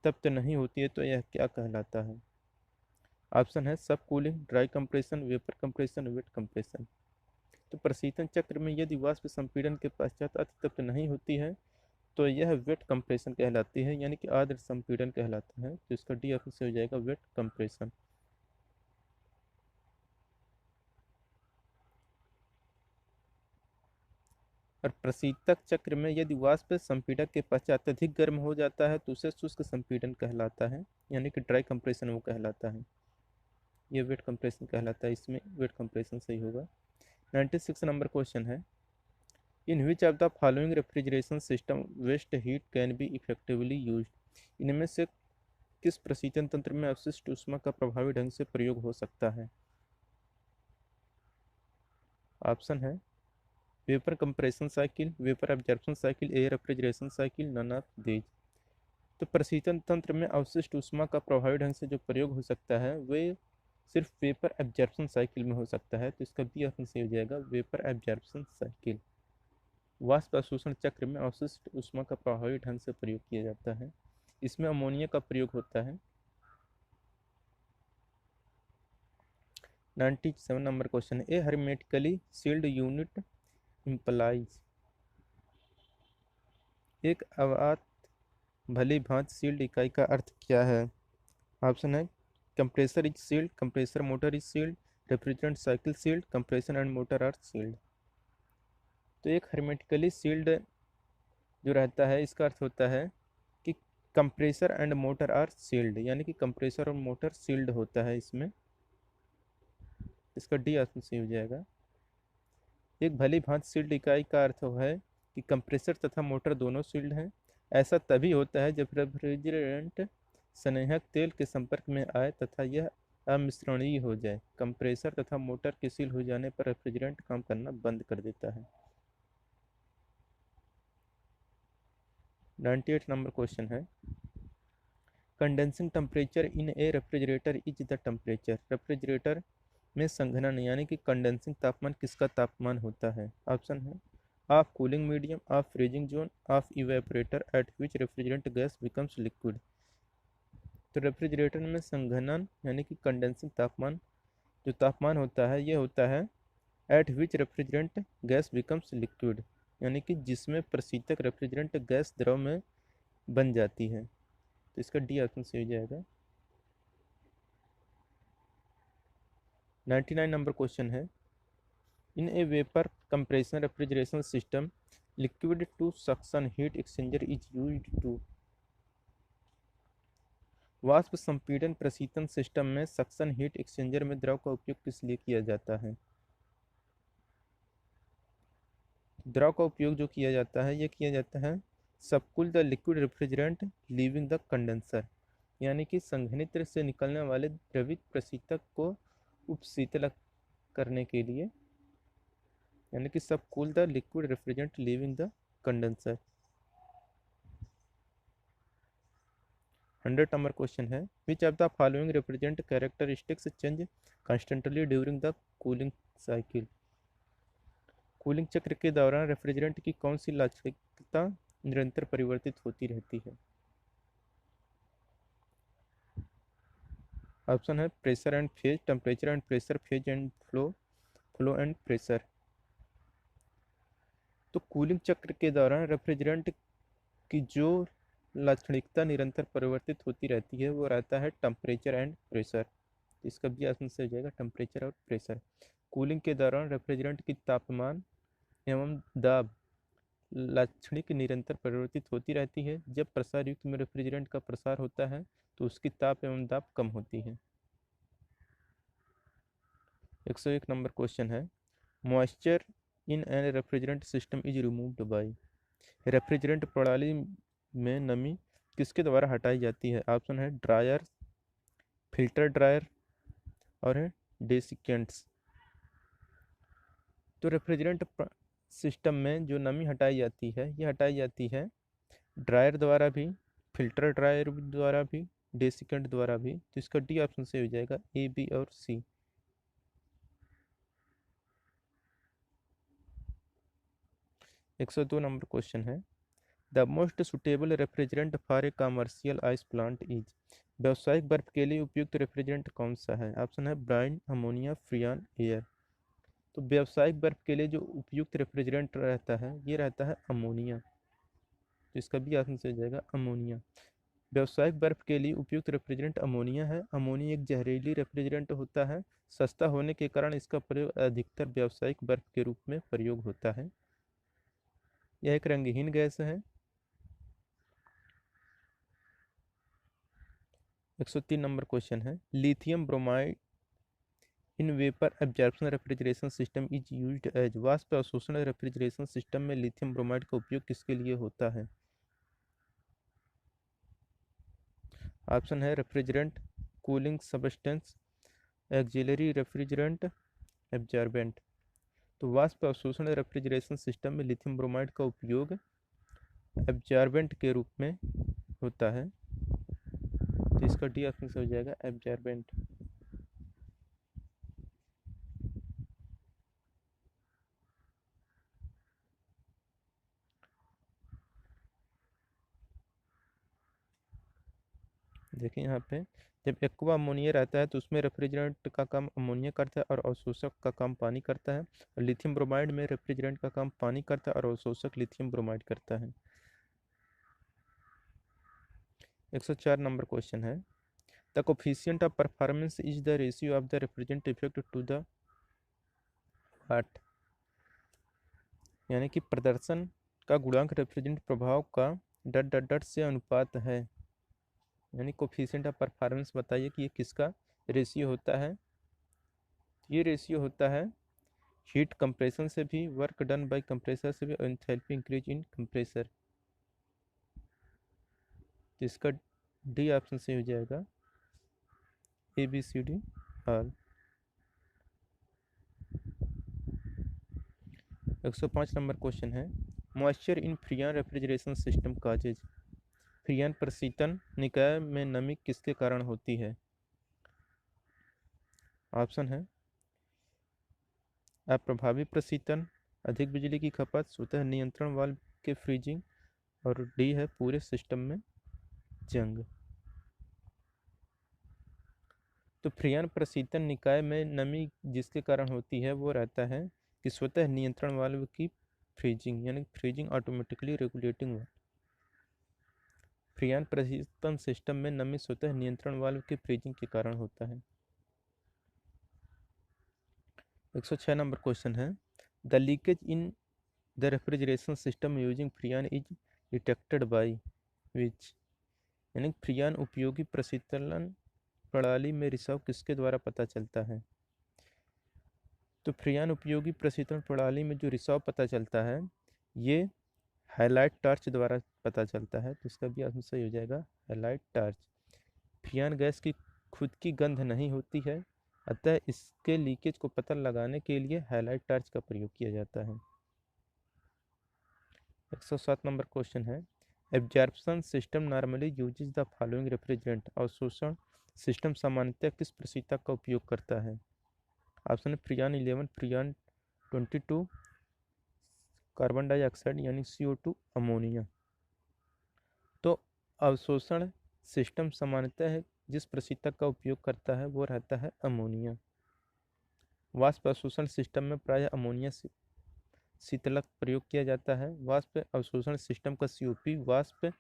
तप्त नहीं होती है तो यह क्या कहलाता है? ऑप्शन है sub cooling, dry compression, vapour compression, wet compression. तो प्रशीतन चक्र में यदि वाष्प संपीड़न के पश्चात अति तप्त नहीं होती है तो यह वेट कंप्रेशन कहलाती है, यानी कि आर्द्र संपीड़न कहलाता है। तो इसका डी ऑप्शन से हो जाएगा वेट कंप्रेशन। और प्रशीतक चक्र में यदि वाष्प संपीड़क के पश्चात अधिक गर्म हो जाता है तो उसे शुष्क संपीड़न कहलाता है, यानी कि ड्राई कंप्रेशन वो कहलाता है। ये वेट कंप्रेशन कहलाता है, इसमें वेट कंप्रेशन सही होगा। 96 नंबर क्वेश्चन है, in which of the following refrigeration system waste heat can be effectively used. इनमें से किस प्रशीतन तंत्र में अवशिष्ट ऊष्मा का प्रभावी ढंग से प्रयोग हो सकता है? ऑप्शन है vapour compression cycle, vapour absorption cycle, air refrigeration cycle, none of these. तो प्रशीतन तंत्र में अवशिष्ट ऊष्मा का प्रभावी ढंग से जो प्रयोग हो सकता है वे सिर्फ वेपर एब्जॉर्प्शन साइकिल में हो सकता है। तो इसका बी ऑप्शन सही हो जाएगा, वेपर एब्जॉर्प्शन साइकिल। वाष्प अवशोषण चक्र में अवशिष्ट ऊष्मा का प्रभावी ढंग से प्रयोग किया जाता है, इसमें अमोनिया का प्रयोग होता है। 97 नंबर क्वेश्चन है, ए हर्मेटिकली सील्ड यूनिट इम्प्लाइज। एक अवात भली भांति सील्ड इकाई का अर्थ क्या है? ऑप्शन है compressor is sealed, compressor motor is sealed, refrigerant cycle sealed, compression and motor are sealed. तो एक हर्मेटिकली सील्ड जो रहता है इसका अर्थ होता है कि compressor and motor are sealed, यानी कि कंप्रेसर और मोटर सील्ड होता है इसमें। इसका डी ऑप्शन सही हो जाएगा। एक भली भांति सील्ड इकाई का अर्थ है कि कंप्रेसर तथा मोटर दोनों सील्ड हैं। ऐसा तभी होता है जब रेफ्रिजरेंट स्नेहक तेल के संपर्क में आए तथा यह अमिश्रणीय हो जाए। कंप्रेसर तथा मोटर के सील हो जाने पर रेफ्रिजरेंट काम करना बंद कर देता है। 98 नंबर क्वेश्चन है, condensing temperature in A refrigerator is the temperature. Refrigerator में संघनन यानी कि कंडेंसिंग तापमान किसका तापमान होता है? ऑप्शन है of cooling medium, of freezing zone, of evaporator eight which refrigerant gas becomes liquid. तो रेफ्रिजरेटर में संघनन यानी कि कंडेंसिंग तापमान जो तापमान होता है ये होता है eight which refrigerant gas becomes liquid, यानी कि जिसमें प्रशीतक रेफ्रिजरेंट गैस द्रव में बन जाती है। तो इसका डी ऑप्शन सही हो जाएगा। 99 नंबर क्वेश्चन है, in a vapour compression refrigeration system liquid to suction heat exchanger is used to. वाष्प संपीड़न प्रशीतन सिस्टम में सक्शन हीट एक्सचेंजर में द्रव का उपयोग किस लिए किया जाता है? द्रव का उपयोग जो किया जाता है ये किया जाता है subcool the liquid refrigerant leaving the condenser, यानी कि संघनित्र से निकलने वाले द्रवित प्रशीतक को उपशीतल करने के लिए, यानी कि subcool the liquid refrigerant leaving the condenser. 100 number question है, which of the following represent characteristics change constantly during the cooling cycle. Cooling चक्र के दौरान रेफ्रिजरेंट की कौन सी लाक्षणिकता निरंतर परिवर्तित होती रहती है? ऑप्शन है pressure and phase, temperature and pressure, phase and flow, flow and pressure. तो कूलिंग चक्र के दौरान रेफ्रिजरेंट की जो लाक्षणिकता निरंतर परिवर्तित होती रहती है वो रहता है टेम्परेचर एंड प्रेशर। इसका भी आंसर से हो जाएगा टेम्परेचर और प्रेशर। कूलिंग के दौरान रेफ्रिजरेंट की तापमान एवं दाब लाक्षणिक निरंतर परिवर्तित होती रहती है। जब प्रसार युक्त में रेफ्रिजरेंट का प्रसार होता है तो उसकी ताप एवं दाब कम होती है। 101 नंबर क्वेश्चन है, moisture in an refrigerant system is removed by. Refrigerant प्रणाली में नमी किसके द्वारा हटाई जाती है? ऑप्शन है ड्रायर, फिल्टर ड्रायर और है डेसिकेंट्स। तो रेफ्रिजरेंट सिस्टम में जो नमी हटाई जाती है ये हटाई जाती है ड्रायर द्वारा भी, फिल्टर ड्रायर द्वारा भी, डेसिकेंट द्वारा भी। तो इसका डी ऑप्शन से हो जाएगा ए, बी और सी। 102 नंबर क्वेश्चन है, the most suitable refrigerant for A commercial ice plant is. व्यावसायिक बर्फ के लिए उपयुक्त रेफ्रिजरेंट कौन सा है? ऑप्शन है ब्राइन, अमोनिया, फ्रियान, एयर। तो व्यावसायिक बर्फ के लिए जो उपयुक्त रेफ्रिजरेंट रहता है ये रहता है अमोनिया। तो इसका भी ऑप्शन से हो जाएगा अमोनिया। व्यावसायिक बर्फ के लिए उपयुक्त रेफ्रिजरेंट अमोनिया है। अमोनिया एक जहरीली रेफ्रिजरेंट होता है। सस्ता होने के कारण इसका प्रयोग अधिकतर व्यावसायिक बर्फ के रूप में प्रयोग होता है। यह एक रंगहीन गैस है। 103 नंबर क्वेश्चन है, lithium bromide in vapour absorption refrigeration system is used as. वाष्प अवशोषण रेफ्रिजरेशन सिस्टम में लिथियम ब्रोमाइड का उपयोग किसके लिए होता है? ऑप्शन है refrigerant, cooling substance, auxiliary refrigerant, absorbent. तो वाष्प अवशोषण रेफ्रिजरेशन सिस्टम में लिथियम ब्रोमाइड का उपयोग एब्जॉर्बेंट के रूप में होता है। तो इसका डी ऑप्शन से हो जाएगा एब्जॉर्बेंट। देखिए यहाँ पे जब एक्वा अमोनिया रहता है तो उसमें रेफ्रिजरेंट का काम अमोनिया करता है और अवशोषक का काम पानी करता है। और लिथियम ब्रोमाइड में रेफ्रिजरेंट का काम पानी करता है और अवशोषक लिथियम ब्रोमाइड करता है। 104 नंबर क्वेश्चन है, the coefficient of performance is the ratio of the refrigerant effect to the watt. यानी कि प्रदर्शन का गुणांक रेफ्रिजरेंट प्रभाव का डट डट डट से अनुपात है। यानी कोफिशिएंट ऑफ परफॉर्मेंस बताइए कि ये किसका रेशियो होता है? ये रेशियो होता है हीट कंप्रेशन से भी, वर्क डन बाय कंप्रेसर से भी, और एंथैल्पी इंक्रीज इन कंप्रेसर। तो इसका डी ऑप्शन से हो जाएगा ए, बी, सी, डी ऑल। 105 नंबर क्वेश्चन है, moisture in फ्रियान refrigeration system causes. फ्रियान प्रशीतन निकाय में नमी किसके कारण होती है? ऑप्शन है अप्रभावी प्रशीतन, अधिक बिजली की खपत, स्वतः नियंत्रण वाल्व के फ्रीजिंग, और डी है पूरे सिस्टम में जंग। तो फ्रियान प्रशीतन निकाय में नमी जिसके कारण होती है वो रहता है कि स्वतः नियंत्रण वाल्व की फ्रीजिंग, यानी फ्रीजिंग ऑटोमेटिकली रेगुलेटिंग वाल्व। फ्रियान प्रशीतन सिस्टम में नमी स्वतः नियंत्रण वाल्व की फ्रीजिंग के कारण होता है। 106 नंबर क्वेश्चन है, the leakage in the refrigeration system using फ्रियान is detected by which. यानी फ्रियान उपयोगी प्रशीतलन प्रणाली में रिसाव किसके द्वारा पता चलता है? तो फ्रियान उपयोगी प्रशीतन प्रणाली में जो रिसाव पता चलता है ये हाईलाइट टार्च द्वारा पता चलता है। तो इसका भी आंसर सही हो जाएगा हाईलाइट टार्च। फ्रियान गैस की खुद की गंध नहीं होती है, अतः इसके लीकेज को पता लगाने के लिए हाईलाइट टार्च का प्रयोग किया जाता है। 107 नंबर क्वेश्चन है, absorption system normally uses the following refrigerant. अवशोषण सिस्टम सामान्यतः किस प्रशीतक का उपयोग करता है? ऑप्शन है फ्रियान 11, फ्रियान 22, कार्बन डाइऑक्साइड यानी CO2, अमोनिया। तो अवशोषण सिस्टम सामान्यतः जिस प्रशीतक का उपयोग करता है वो रहता है अमोनिया। वाष्प अवशोषण सिस्टम में प्रायः अमोनिया शीतलक प्रयोग किया जाता है। वाष्प अवशोषण सिस्टम का COP वाष्प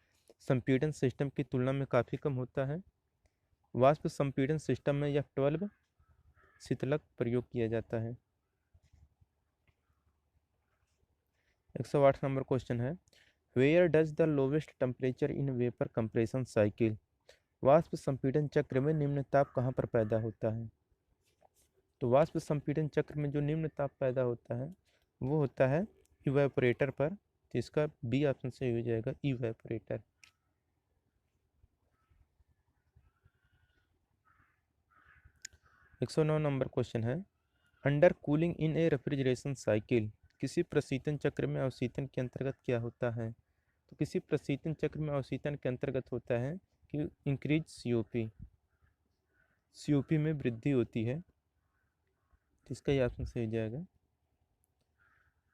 संपीड़न सिस्टम की तुलना में काफ़ी कम होता है। वाष्प संपीड़न सिस्टम में यह 12 शीतलक प्रयोग किया जाता है। 108 नंबर क्वेश्चन है, where does the lowest temperature in vapour compression cycle. वाष्प संपीड़न चक्र में निम्न ताप कहाँ पर पैदा होता है? तो वाष्प संपीड़न चक्र में जो निम्न ताप पैदा होता है वो होता है इवेपोरेटर पर। तो इसका बी ऑप्शन से हो जाएगा इवेपोरेटर। 109 नंबर क्वेश्चन है, under cooling in a refrigeration cycle. किसी प्रशीतन चक्र में अवशीतन के अंतर्गत क्या होता है? तो किसी प्रशीतन चक्र में अवशीतन के अंतर्गत होता है कि इंक्रीज COP में वृद्धि होती है। तो इसका ही ऑप्शन सही हो जाएगा।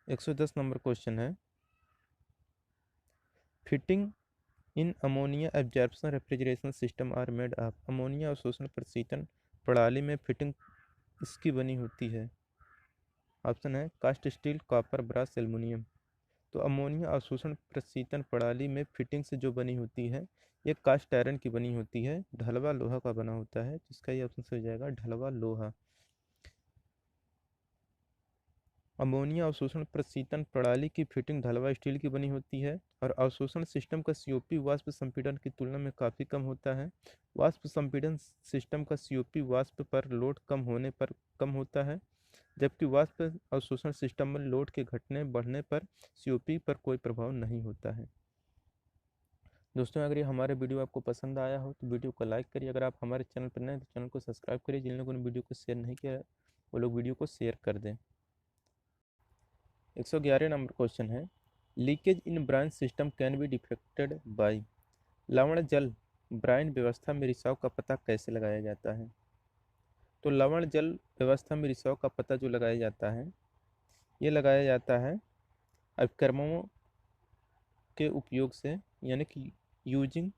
110 नंबर क्वेश्चन है, fitting in ammonia absorption refrigeration system are made of. Ammonia अवशोषण प्रशीतन प्रणाली में फिटिंग इसकी बनी होती है। ऑप्शन है cast steel, copper, brass, aluminium. तो अमोनिया अवशोषण प्रशीतन प्रणाली में फिटिंग से जो बनी होती है ये कास्ट आयरन की बनी होती है, ढलवा लोहा का बना होता है। जिसका ये ऑप्शन सही हो जाएगा ढलवा लोहा। अमोनिया अवशोषण प्रशीतन प्रणाली की फिटिंग ढलवा स्टील की बनी होती है और अवशोषण सिस्टम का COP वाष्प संपीड़न की तुलना में काफ़ी कम होता है। वाष्प संपीड़न सिस्टम का COP वाष्प पर लोड कम होने पर कम होता है, जबकि वाष्प अवशोषण सिस्टम में लोड के घटने बढ़ने पर COP पर कोई प्रभाव नहीं होता है। दोस्तों अगर ये हमारे वीडियो आपको पसंद आया हो तो वीडियो को लाइक करिए। अगर आप हमारे चैनल पर नए हैं तो चैनल को सब्सक्राइब करिए। जिन लोगों ने वीडियो को शेयर नहीं किया वो लोग वीडियो को शेयर कर दें। 111 नंबर क्वेश्चन है, leakage in branch system can be detected by. लवण जल ब्राइन व्यवस्था में रिसाव का पता कैसे लगाया जाता है? तो लवण जल व्यवस्था में रिसाव का पता जो लगाया जाता है ये लगाया जाता है अभिकर्मकों के उपयोग से, यानी कि यूजिंग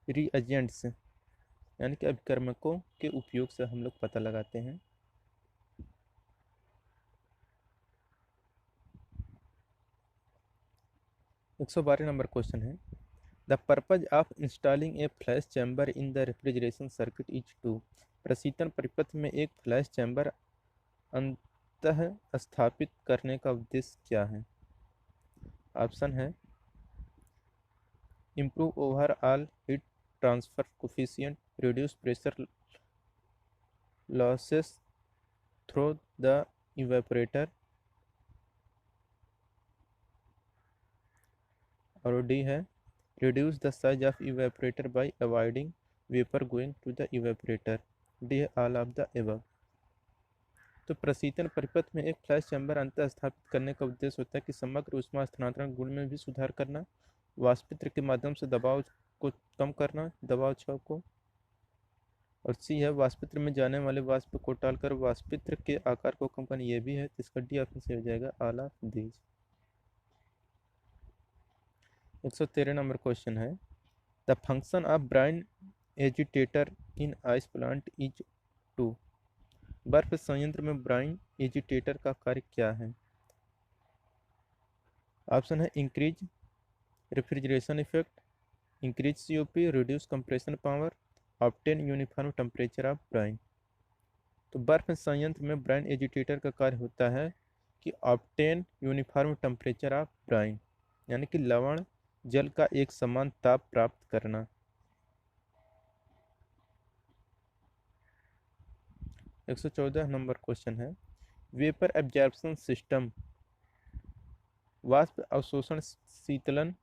रीएजेंट्स, यानी कि अभिकर्मकों के उपयोग से हम लोग पता लगाते हैं। 112 नंबर क्वेश्चन है, the purpose of installing a flash chamber in the refrigeration circuit is to. प्रशीतन परिपथ में एक फ्लैश चैम्बर अंतः स्थापित करने का उद्देश्य क्या है? ऑप्शन है improve overall heat transfer coefficient, reduce pressure losses through the evaporator, और डी है reduce the size of evaporator by avoiding vapour going to the evaporator. D है ऑल ऑफ द एबव। तो प्रशीतन परिपथ में एक फ्लैश चैम्बर अंतः स्थापित करने का उद्देश्य होता है कि समग्र ऊष्मा स्थानांतरण गुण में भी सुधार करना, वाष्पित्र के माध्यम से दबाव को कम करना, दबाव छाव को, और सी है वाष्पित्र में जाने वाले वाष्प को टालकर वाष्पित्र के आकार को कम करना, ये भी है। तो इसका डी ऑप्शन से हो जाएगा all of these. 113 number question है, the function of brine agitator in ice plant is to. बर्फ संयंत्र में ब्राइन एजिटेटर का कार्य क्या है? ऑप्शन है increase refrigeration effect, increase COP, reduce compression power, obtain uniform temperature of Bryan. तो बर्फ संयंत्र में ब्राइन एजिटेटर का कार्य होता है कि obtain uniform temperature of Bryan, यानी कि लवण जल का एक समान ताप प्राप्त करना। 114 नंबर क्वेश्चन है, वेपर एब्जॉर्प्शन सिस्टम वाष्प अवशोषण शीतलन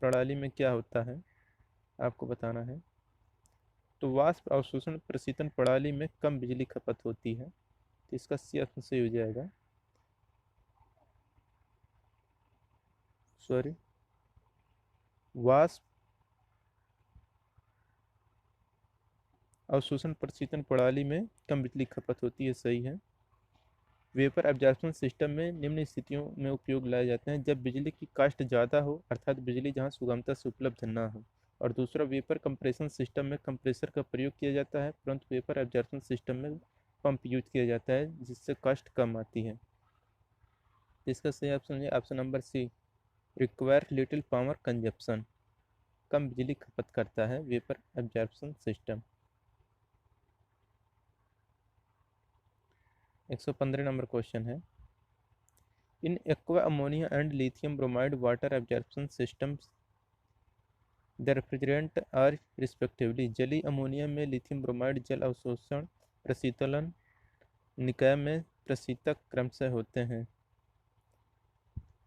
प्रणाली में क्या होता है आपको बताना है। तो वाष्प अवशोषण प्रशीतन प्रणाली में कम बिजली खपत होती है। तो इसका सी ऑप्शन सही हो जाएगा। सॉरी वाष्प अवशोषण प्रशीतन प्रणाली में कम बिजली खपत होती है, सही है। वेपर एब्जॉर्प्शन सिस्टम में निम्न स्थितियों में उपयोग लाए जाते हैं: जब बिजली की कास्ट ज़्यादा हो, अर्थात बिजली जहां सुगमता से उपलब्ध न हो। और दूसरा, वेपर कंप्रेशन सिस्टम में कंप्रेसर का प्रयोग किया जाता है, परंतु वेपर एब्जॉर्प्शन सिस्टम में पंप यूज किया जाता है जिससे कास्ट कम आती है। इसका सही ऑप्शन है option number C, require little power consumption. कम बिजली खपत करता है vapour absorption system. 115 number question है, in aqua ammonia and lithium bromide water absorption systems the refrigerant are respectively. जलीय अमोनिया में लिथियम ब्रोमाइड जल अवशोषण प्रशीतलन निकाय में प्रशीतक क्रमशः होते हैं।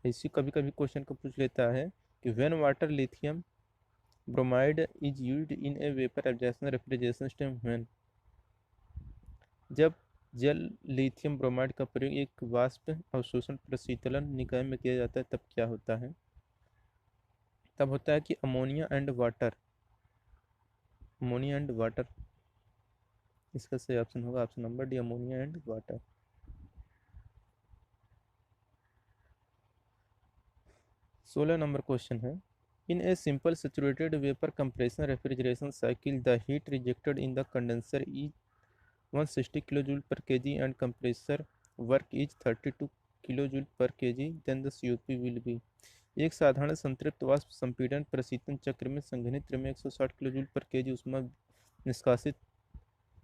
इसी कभी कभी क्वेश्चन को पूछ लेता है कि when water lithium bromide is used in a vapour absorption refrigeration system when. जब जल लिथियम ब्रोमाइड का प्रयोग एक वाष्प अवशोषण प्रशीतलन निकाय में किया जाता है तब क्या होता है? तब होता है कि ammonia and water, ammonia and water. इसका सही ऑप्शन होगा option number D, ammonia and water. 16 number question है, in a simple saturated vapour compression refrigeration cycle the heat rejected in the condenser is 160 kilojoule per KG and compressor work is 32 kilojoule per KG, then the COP will be. एक साधारण संतृप्त वाष्प संपीड़न प्रशीतन चक्र में संघनित्र में 160 किलोजूल पर केजी ऊष्मा निष्कासित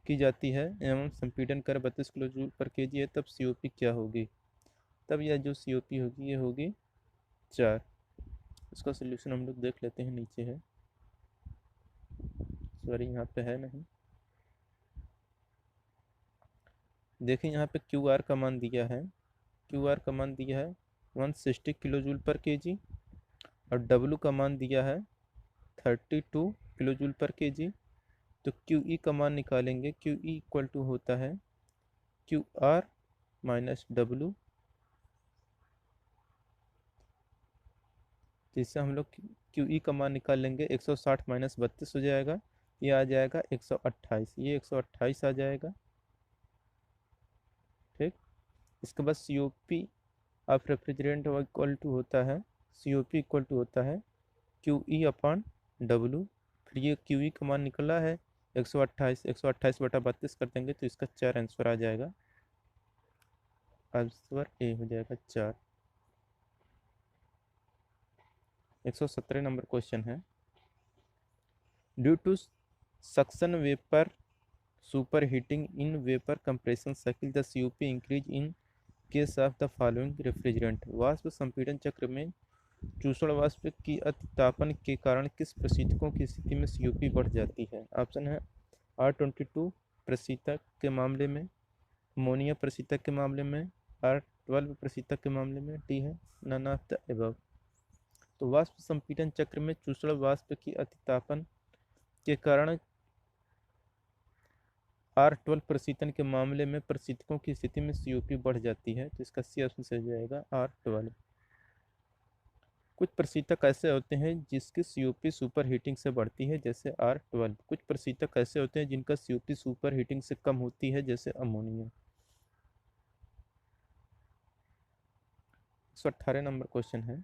की जाती है एवं संपीड़न कर 32 किलोजूल पर केजी है, तब सीओपी क्या होगी? तब यह जो सीओपी होगी ये होगी 4। इसका सोल्यूशन हम लोग देख लेते हैं, नीचे है, सॉरी यहाँ पे है नहीं। देखिए यहाँ पे क्यू आर का मान दिया है, क्यू आर का मान दिया है 160 किलोजूल पर केजी और डब्लू का मान दिया है 32 किलोजूल पर केजी। तो क्यू ई का मान निकालेंगे, क्यू ई इक्वल टू होता है क्यू आर माइनस डब्लू, जिससे हम लोग क्यू ई का मान निकाल लेंगे 160 माइनस 32 हो जाएगा, ये आ जाएगा 128, ये 128 आ जाएगा। ठीक, इसके बाद C O P of refrigerant equal to होता है, C O P equal to होता है क्यू ई अपॉन डब्लू। फिर ये क्यू ई का मान निकला है 128, 128 बटा 32 कर देंगे तो इसका 4 आंसर आ जाएगा, आंसर ए हो जाएगा 4। 117 नंबर क्वेश्चन है, due to suction vapour super heating in vapour compression cycle the COP increase in case of the following refrigerant. वाष्प संपीड़न चक्र में चूषण वाष्प की अतितापन के कारण किस प्रशीतकों की स्थिति में सीओपी बढ़ जाती है? ऑप्शन है R22 प्रशीतक के मामले में, अमोनिया प्रशीतक के मामले में, R12 प्रशीतक के मामले में, डी है नन ऑफ द एबव। तो वाष्प संपीड़न चक्र में चूषण वाष्प की अतितापन के कारण R12 प्रशीतन के मामले में प्रशीतकों की स्थिति में सीओपी बढ़ जाती है, तो इसका सी ऑप्शन से जाएगा R12। कुछ प्रशीतक ऐसे होते हैं जिसकी सीओपी सुपर हीटिंग से बढ़ती है जैसे R12। कुछ प्रशीतक ऐसे होते हैं जिनका सीओपी सुपर हीटिंग से कम होती है जैसे अमोनिया। 118 नंबर क्वेश्चन है,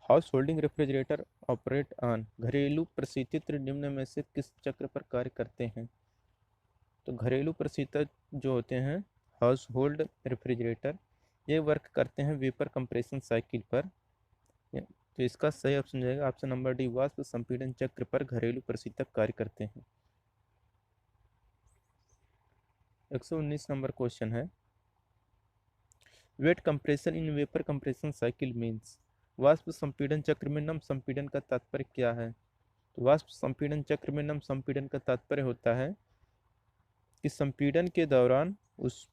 house holding refrigerator operate on. घरेलू प्रशीतित निम्न में से किस चक्र पर कार्य करते हैं? तो घरेलू प्रशीतक जो होते हैं हाउस होल्ड रेफ्रिजरेटर, ये वर्क करते हैं वेपर कंप्रेशन साइकिल पर। तो इसका सही ऑप्शन जाएगा ऑप्शन नंबर डी, वाष्प संपीड़न चक्र पर घरेलू प्रशीतक कार्य करते हैं। 119 नंबर क्वेश्चन है, wet compression in vapour compression cycle means. वाष्प संपीड़न चक्र में नम संपीड़न का तात्पर्य क्या है? तो वाष्प संपीड़न चक्र में नम संपीड़न का तात्पर्य होता है कि संपीड़न के दौरान उस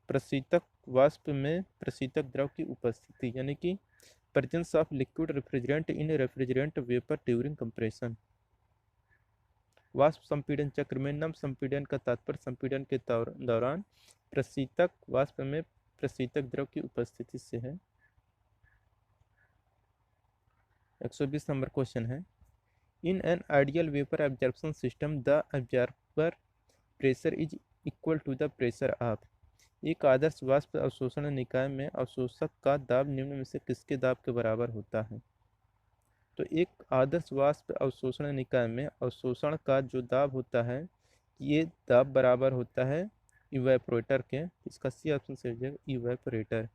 प्रशीतक वाष्प में प्रशीतक द्रव की उपस्थिति, यानी कि presence of liquid refrigerant in refrigerant vapour during compression. वाष्प संपीड़न चक्र में नम संपीड़न का तात्पर्य संपीड़न के दौरान प्रशीतक वाष्प में प्रशीतक द्रव की उपस्थिति से है। 120 नंबर क्वेश्चन है, in an ideal vapour absorption system the absorber pressure is equal to the pressure of. एक आदर्श वाष्प अवशोषण निकाय में अवशोषक का दाब निम्न में से किसके दाब के बराबर होता है। तो एक आदर्श वाष्प अवशोषण निकाय में अवशोषण का जो दाब होता है, ये दाब बराबर होता है इवेपोरेटर के। इसका सी ऑप्शन से हो जाएगा इवेपोरेटर।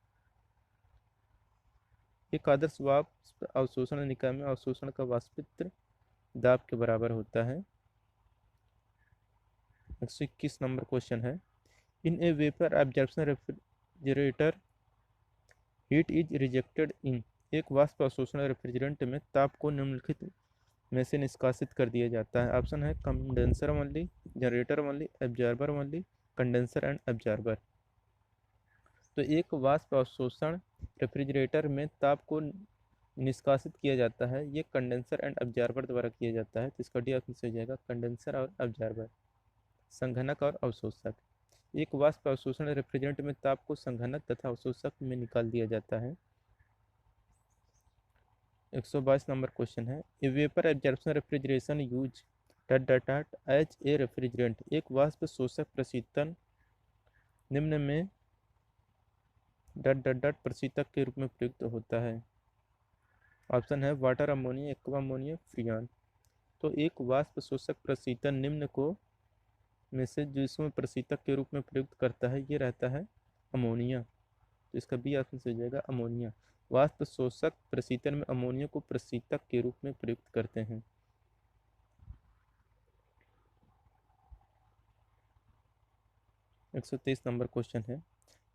एक आदर्श वाष्प अवशोषण निकाय में अवशोषण का वाष्पित्र दाब के बराबर होता है। 121 नंबर क्वेश्चन है, in a vapour absorption refrigerator heat is rejected in. एक वाष्प अवशोषण रेफ्रिजरेंट में ताप को निम्नलिखित में से निष्कासित कर दिया जाता है। ऑप्शन है condenser only, generator only, absorber only, condenser and absorber. तो एक वाष्प अवशोषण रेफ्रिजरेटर में ताप को निष्कासित किया जाता है, ये कंडेंसर एंड एब्जॉर्बर द्वारा किया जाता है। तो इसका डी ऑप्शन से हो जाएगा कंडेंसर और एब्जॉर्बर। संघनक और अवशोषक, एक वाष्प अवशोषण रेफ्रिजरेंट में ताप को संघनक तथा अवशोषक में निकाल दिया जाता है। 122 नंबर क्वेश्चन है, a vapour absorption refrigeration use as a refrigerant. एक वाष्प शोषक प्रशीतन निम्न में प्रशीतक के रूप में प्रयुक्त होता है। ऑप्शन है वाटर, अमोनिया, एक्वा अमोनिया, फ्रियान। तो एक वाष्प शोषक प्रशीतन निम्न को में से जो इसमें प्रशीतक के रूप में प्रयुक्त करता है, ये रहता है अमोनिया। तो इसका बी ऑप्शन से हो जाएगा अमोनिया। वाष्प शोषक प्रशीतन में अमोनिया को प्रशीतक के रूप में प्रयुक्त करते हैं। 123 नंबर क्वेश्चन है,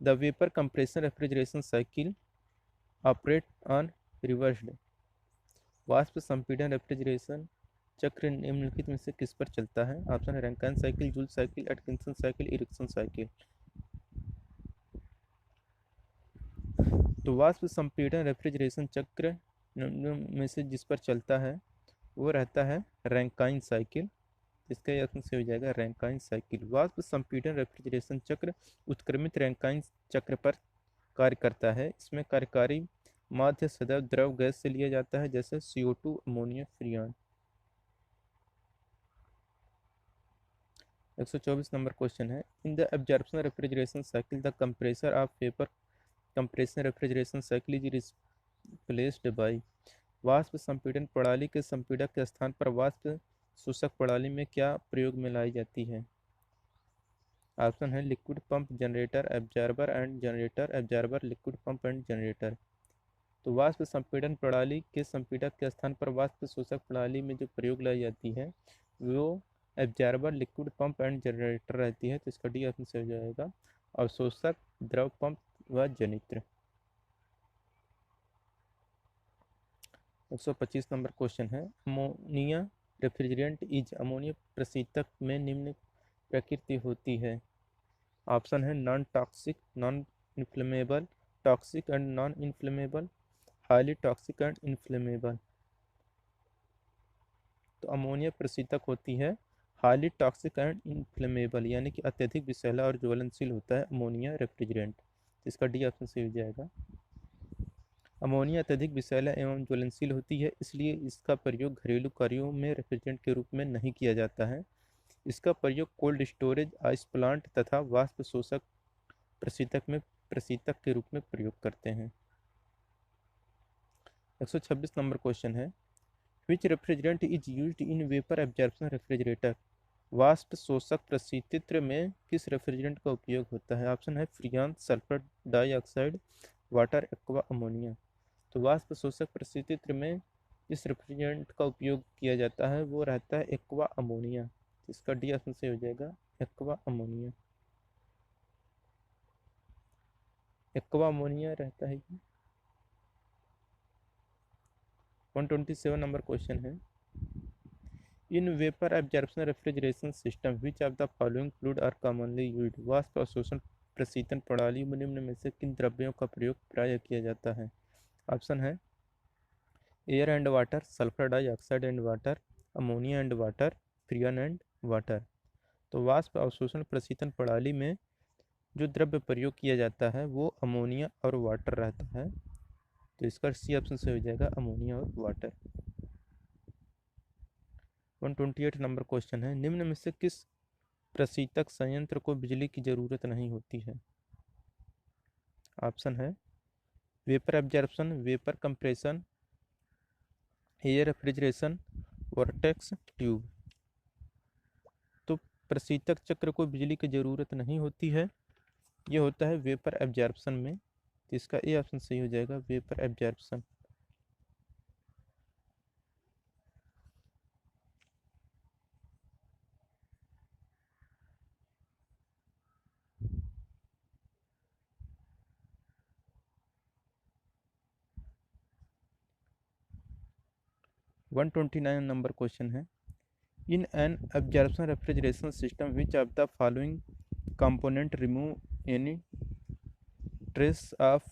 the vapour compression refrigeration cycle operate on reversed. वाष्प संपीड़न रेफ्रिजरेशन चक्र निम्नलिखित में से किस पर चलता है। ऑप्शन है Rankine cycle, joule cycle, Atkinson cycle, Erikson cycle. तो वाष्प संपीड़न रेफ्रिजरेशन चक्र में से जिस पर चलता है वो रहता है रैंकाइन साइकिल। इसका ऑप्शन से हो जाएगा रैंकाइन साइकिल। वाष्प संपीड़न रेफ्रिजरेशन चक्र उत्क्रमित रैंकाइन चक्र पर कार्य करता है। इसमें कार्यकारी माध्य सदैव द्रव गैस से लिया जाता है, जैसे CO2, अमोनिया, फ्रियान। 124 नंबर क्वेश्चन है, in the absorption refrigeration cycle the compressor of vapour compression refrigeration cycle is replaced by. वाष्प संपीड़न प्रणाली के संपीड़क के स्थान पर वाष्प शोषक प्रणाली में क्या प्रयोग में लाई जाती है। ऑप्शन है liquid pump, generator, absorber and generator, absorber, liquid pump and generator. तो वाष्प संपीड़न प्रणाली के संपीड़क के स्थान पर वाष्प शोषक प्रणाली में जो प्रयोग लाई जाती है वो absorber, liquid pump and generator रहती है। तो इसका डी ऑप्शन से हो जाएगा अवशोषक, द्रव पंप व जनित्र। 125 नंबर क्वेश्चन है, अमोनिया रेफ्रिजरेंट इज। अमोनिया प्रशीतक में निम्न प्रकृति होती है। ऑप्शन है non toxic, non inflammable, toxic and non inflammable, highly toxic and inflammable. तो अमोनिया प्रशीतक होती है हाईली टॉक्सिक एंड इन्फ्लेमेबल, यानी कि अत्यधिक विषैला और ज्वलनशील होता है अमोनिया रेफ्रिजरेंट। इसका डी ऑप्शन से हो जाएगा। अमोनिया अत्यधिक विषैला एवं ज्वलनशील होती है, इसलिए इसका प्रयोग घरेलू कार्यों में रेफ्रिजरेंट के रूप में नहीं किया जाता है। इसका प्रयोग कोल्ड स्टोरेज, आइस प्लांट तथा वाष्प शोषक प्रशीतक में प्रशीतक के रूप में प्रयोग करते हैं। 126 नंबर क्वेश्चन है, which refrigerant is used in vapour absorption refrigerator. वाष्प शोषक प्रशीतित्र में किस रेफ्रिजरेंट का उपयोग होता है। ऑप्शन है फ्रियान, sulphur dioxide, water, aqua ammonia. तो वाष्प शोषक प्रशीतित्र में जिस रेफ्रिजरेंट का उपयोग किया जाता है वो रहता है एक्वा अमोनिया। इसका डी ऑप्शन से हो जाएगा एक्वा अमोनिया। एक्वा अमोनिया रहता है ये। 127 नंबर क्वेश्चन है, in vapour absorption refrigeration system which of the following fluid are commonly used. वाष्प अवशोषण प्रशीतन प्रणाली में निम्न में से किन द्रव्यों का प्रयोग प्रायः किया जाता है। ऑप्शन है air and water, sulphur dioxide and water, ammonia and water, freon and water. तो वाष्प अवशोषण प्रशीतन प्रणाली में जो द्रव्य प्रयोग किया जाता है वो अमोनिया और वाटर रहता है। तो इसका सी ऑप्शन से हो जाएगा अमोनिया और वाटर। 128 नंबर क्वेश्चन है, निम्न में से किस प्रशीतक संयंत्र को बिजली की जरूरत नहीं होती है? ऑप्शन है vapour absorption, vapour compression, air refrigeration, vortex tube. तो प्रशीतक चक्र को बिजली की जरूरत नहीं होती है, ये होता है वेपर एब्जॉर्प्शन में। तो इसका ए ऑप्शन सही हो जाएगा, वेपर एब्जॉर्प्शन। 129 नंबर क्वेश्चन है, in N absorption refrigeration system which of the following component remove any trace of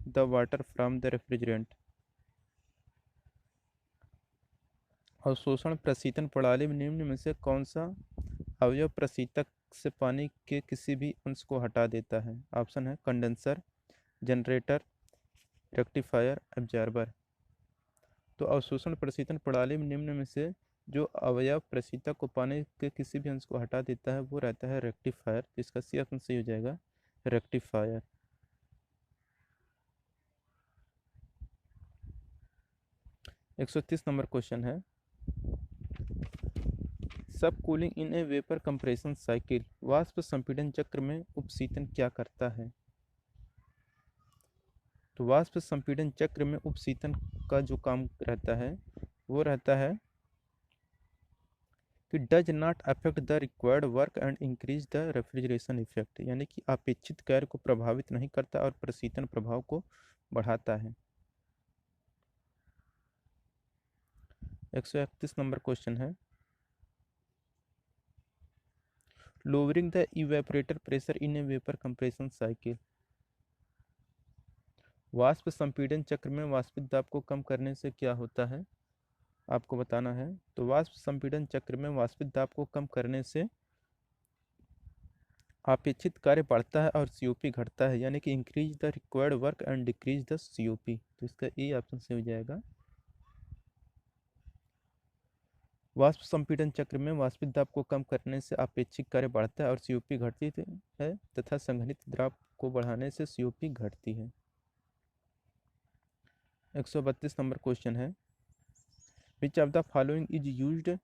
the water from the refrigerant? अवशोषण प्रशीतन प्रणाली में निम्न में से कौन सा अवयव प्रशीतक से पानी के किसी भी अंश को हटा देता है? ऑप्शन है कंडेंसर, जनरेटर, रेक्टिफायर, एब्जॉर्बर। तो अवशोषण प्रशीतन प्रणाली में निम्न में से जो अवयव प्रशीतक को पानी के किसी भी अंश को हटा देता है वो रहता है रेक्टिफायर। इसका सी ऑप्शन सही हो जाएगा, रेक्टिफायर। 130 नंबर क्वेश्चन है, sub cooling in a vapour compression cycle, वाष्प संपीड़न चक्र में उपशीतन क्या करता है? तो वाष्प संपीड़न चक्र में उपशीतन का जो काम रहता है वो रहता है कि does not affect the required work and increase the refrigeration effect, यानी कि अपेक्षित कार्य को प्रभावित नहीं करता और प्रशीतन प्रभाव को बढ़ाता है। 131 नंबर क्वेश्चन है, lowering the evaporator pressure in a vapour compression cycle, वाष्प संपीड़न चक्र में वाष्पित दाब को कम करने से क्या होता है? आपको बताना है। तो वाष्प संपीड़न चक्र में वाष्पित दाब को कम करने से अपेक्षित कार्य बढ़ता है और सीओपी घटता है, यानी कि increase the required work and decrease the COP. तो इसका ए ऑप्शन से हो जाएगा। वाष्प संपीड़न चक्र में वाष्पित दाब को कम करने से अपेक्षित कार्य बढ़ता है और सीओपी घटती है, तथा संघनित द्रव को बढ़ाने से सीओपी घटती है। 132 नंबर क्वेश्चन है, which of the following is used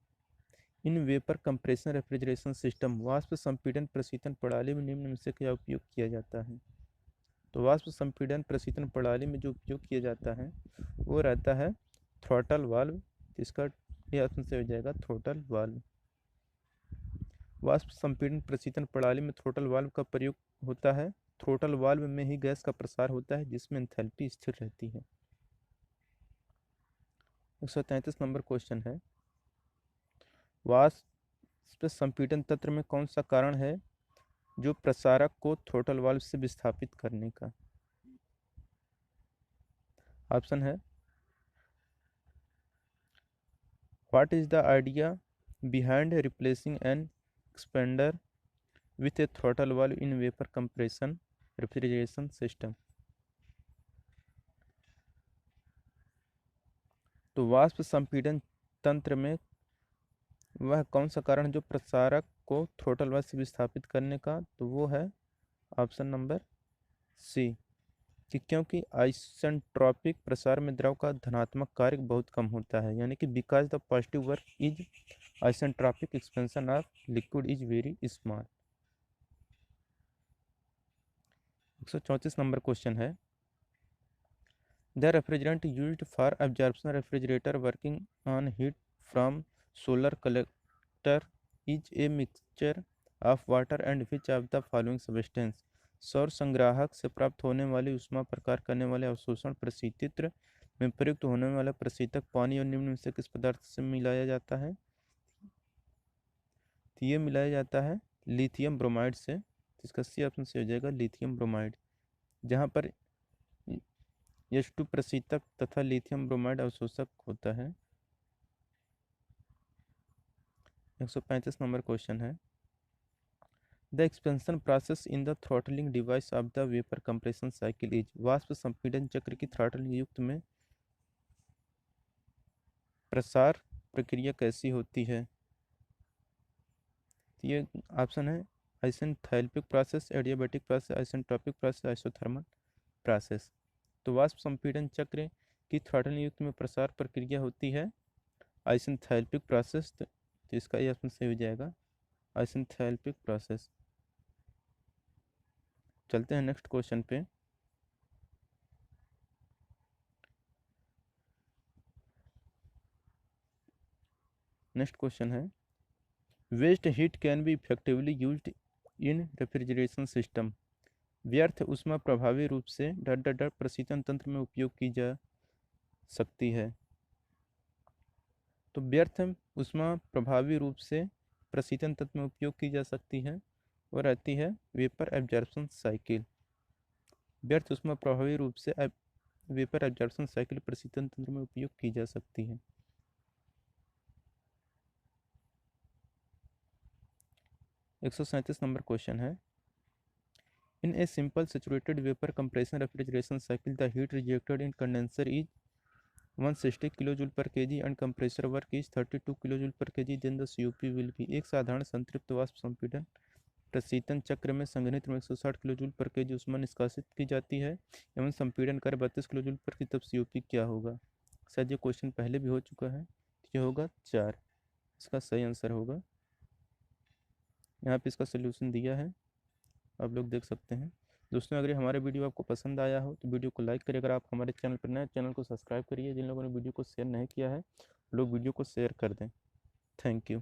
in vapour compression refrigeration system, वाष्प संपीड़न प्रशीतन प्रणाली में निम्न में से क्या उपयोग किया जाता है? तो वाष्प संपीड़न प्रशीतन प्रणाली में जो उपयोग किया जाता है वो रहता है थ्रॉटल वाल्व। इसका ये ऑप्शन से हो जाएगा थ्रॉटल वाल्व। वाष्प संपीड़न प्रशीतन प्रणाली में थ्रॉटल वाल्व का प्रयोग होता है। थ्रॉटल वाल्व में ही गैस का प्रसार होता है जिसमें एंथैल्पी स्थिर रहती है। 133 नंबर क्वेश्चन है, वाष्प संपीड़न तंत्र में कौन सा कारण है जो प्रसारक को थ्रॉटल वाल्व से विस्थापित करने का? ऑप्शन है what is the idea behind replacing an expander with a throttle valve in vapour compression refrigeration system? तो वाष्प संपीड़न तंत्र में वह कौन सा कारण जो प्रसारक को थ्रॉटल वाल्व से विस्थापित करने का? तो वो है ऑप्शन नंबर सी, कि क्योंकि आइसेंट्रोपिक प्रसार में द्रव का धनात्मक कार्य बहुत कम होता है, यानी कि because the positive work is isentropic expansion of liquid is very small. 134 number question है, the refrigerant used for absorption refrigerator working on heat from solar collector is a mixture of water and which of the following substance, सौर संग्राहक से प्राप्त होने वाली ऊष्मा प्रकार करने वाले अवशोषण प्रशीतित्र में प्रयुक्त होने वाला प्रशीतक पानी और निम्न में से किस पदार्थ से मिलाया जाता है? तो ये मिलाया जाता है लिथियम ब्रोमाइड से। इसका सी ऑप्शन से हो जाएगा लिथियम ब्रोमाइड, जहाँ पर H2 प्रशीतक तथा लिथियम ब्रोमाइड अवशोषक होता है। 135 नंबर क्वेश्चन है, the expansion process in the throttling device of the vapour compression cycle is. वाष्प संपीड़न चक्र की थ्रॉटलिंग युक्त में प्रसार प्रक्रिया कैसी होती है? ये ऑप्शन है isenthalpic process, adiabatic process, isentropic process, isothermal process. तो वाष्प संपीड़न चक्र की थ्रॉटलिंग युक्त में प्रसार प्रक्रिया होती है आइसेंथैल्पिक प्रोसेस। तो इसका ये ऑप्शन सही हो जाएगा, आइसेंथैल्पिक प्रोसेस। चलते हैं नेक्स्ट क्वेश्चन पे। नेक्स्ट क्वेश्चन है waste heat can be effectively used in refrigeration system. व्यर्थ ऊष्मा प्रभावी रूप से डर प्रशीतन तंत्र में उपयोग की जा सकती है। तो व्यर्थ ऊष्मा प्रभावी रूप से प्रशीतन तंत्र में उपयोग की जा सकती है और रहती है वेपर एब्जॉर्प्शन साइकिल। व्यर्थ ऊष्मा प्रभावी रूप से वेपर एब्जॉर्प्शन साइकिल प्रशीतन तंत्र में उपयोग की जा सकती है। 137 नंबर क्वेश्चन है in a simple saturated vapour compression refrigeration cycle the heat rejected in condenser is 160 kilojoule per KG and compressor work is 32 kilojoule per KG then the COP will be. एक साधारण संतृप्त वाष्प संपीड़न प्रशीतन चक्र में संघनित्र में 160 किलोजूल पर केजी ऊष्मा निष्कासित की जाती है एवं संपीड़न कार्य 32 किलोजूल पर केजी, तब सीओपी क्या होगा? शायद ये क्वेश्चन पहले भी हो चुका है। ये होगा 4, इसका सही आंसर होगा। यहाँ पे इसका सोल्यूशन दिया है, आप लोग देख सकते हैं। दोस्तों अगर हमारे वीडियो आपको पसंद आया हो तो वीडियो को लाइक करिए। अगर आप हमारे चैनल पर नए, चैनल को सब्सक्राइब करिए। जिन लोगों ने वीडियो को शेयर नहीं किया है लोग वीडियो को शेयर कर दें। Thank you.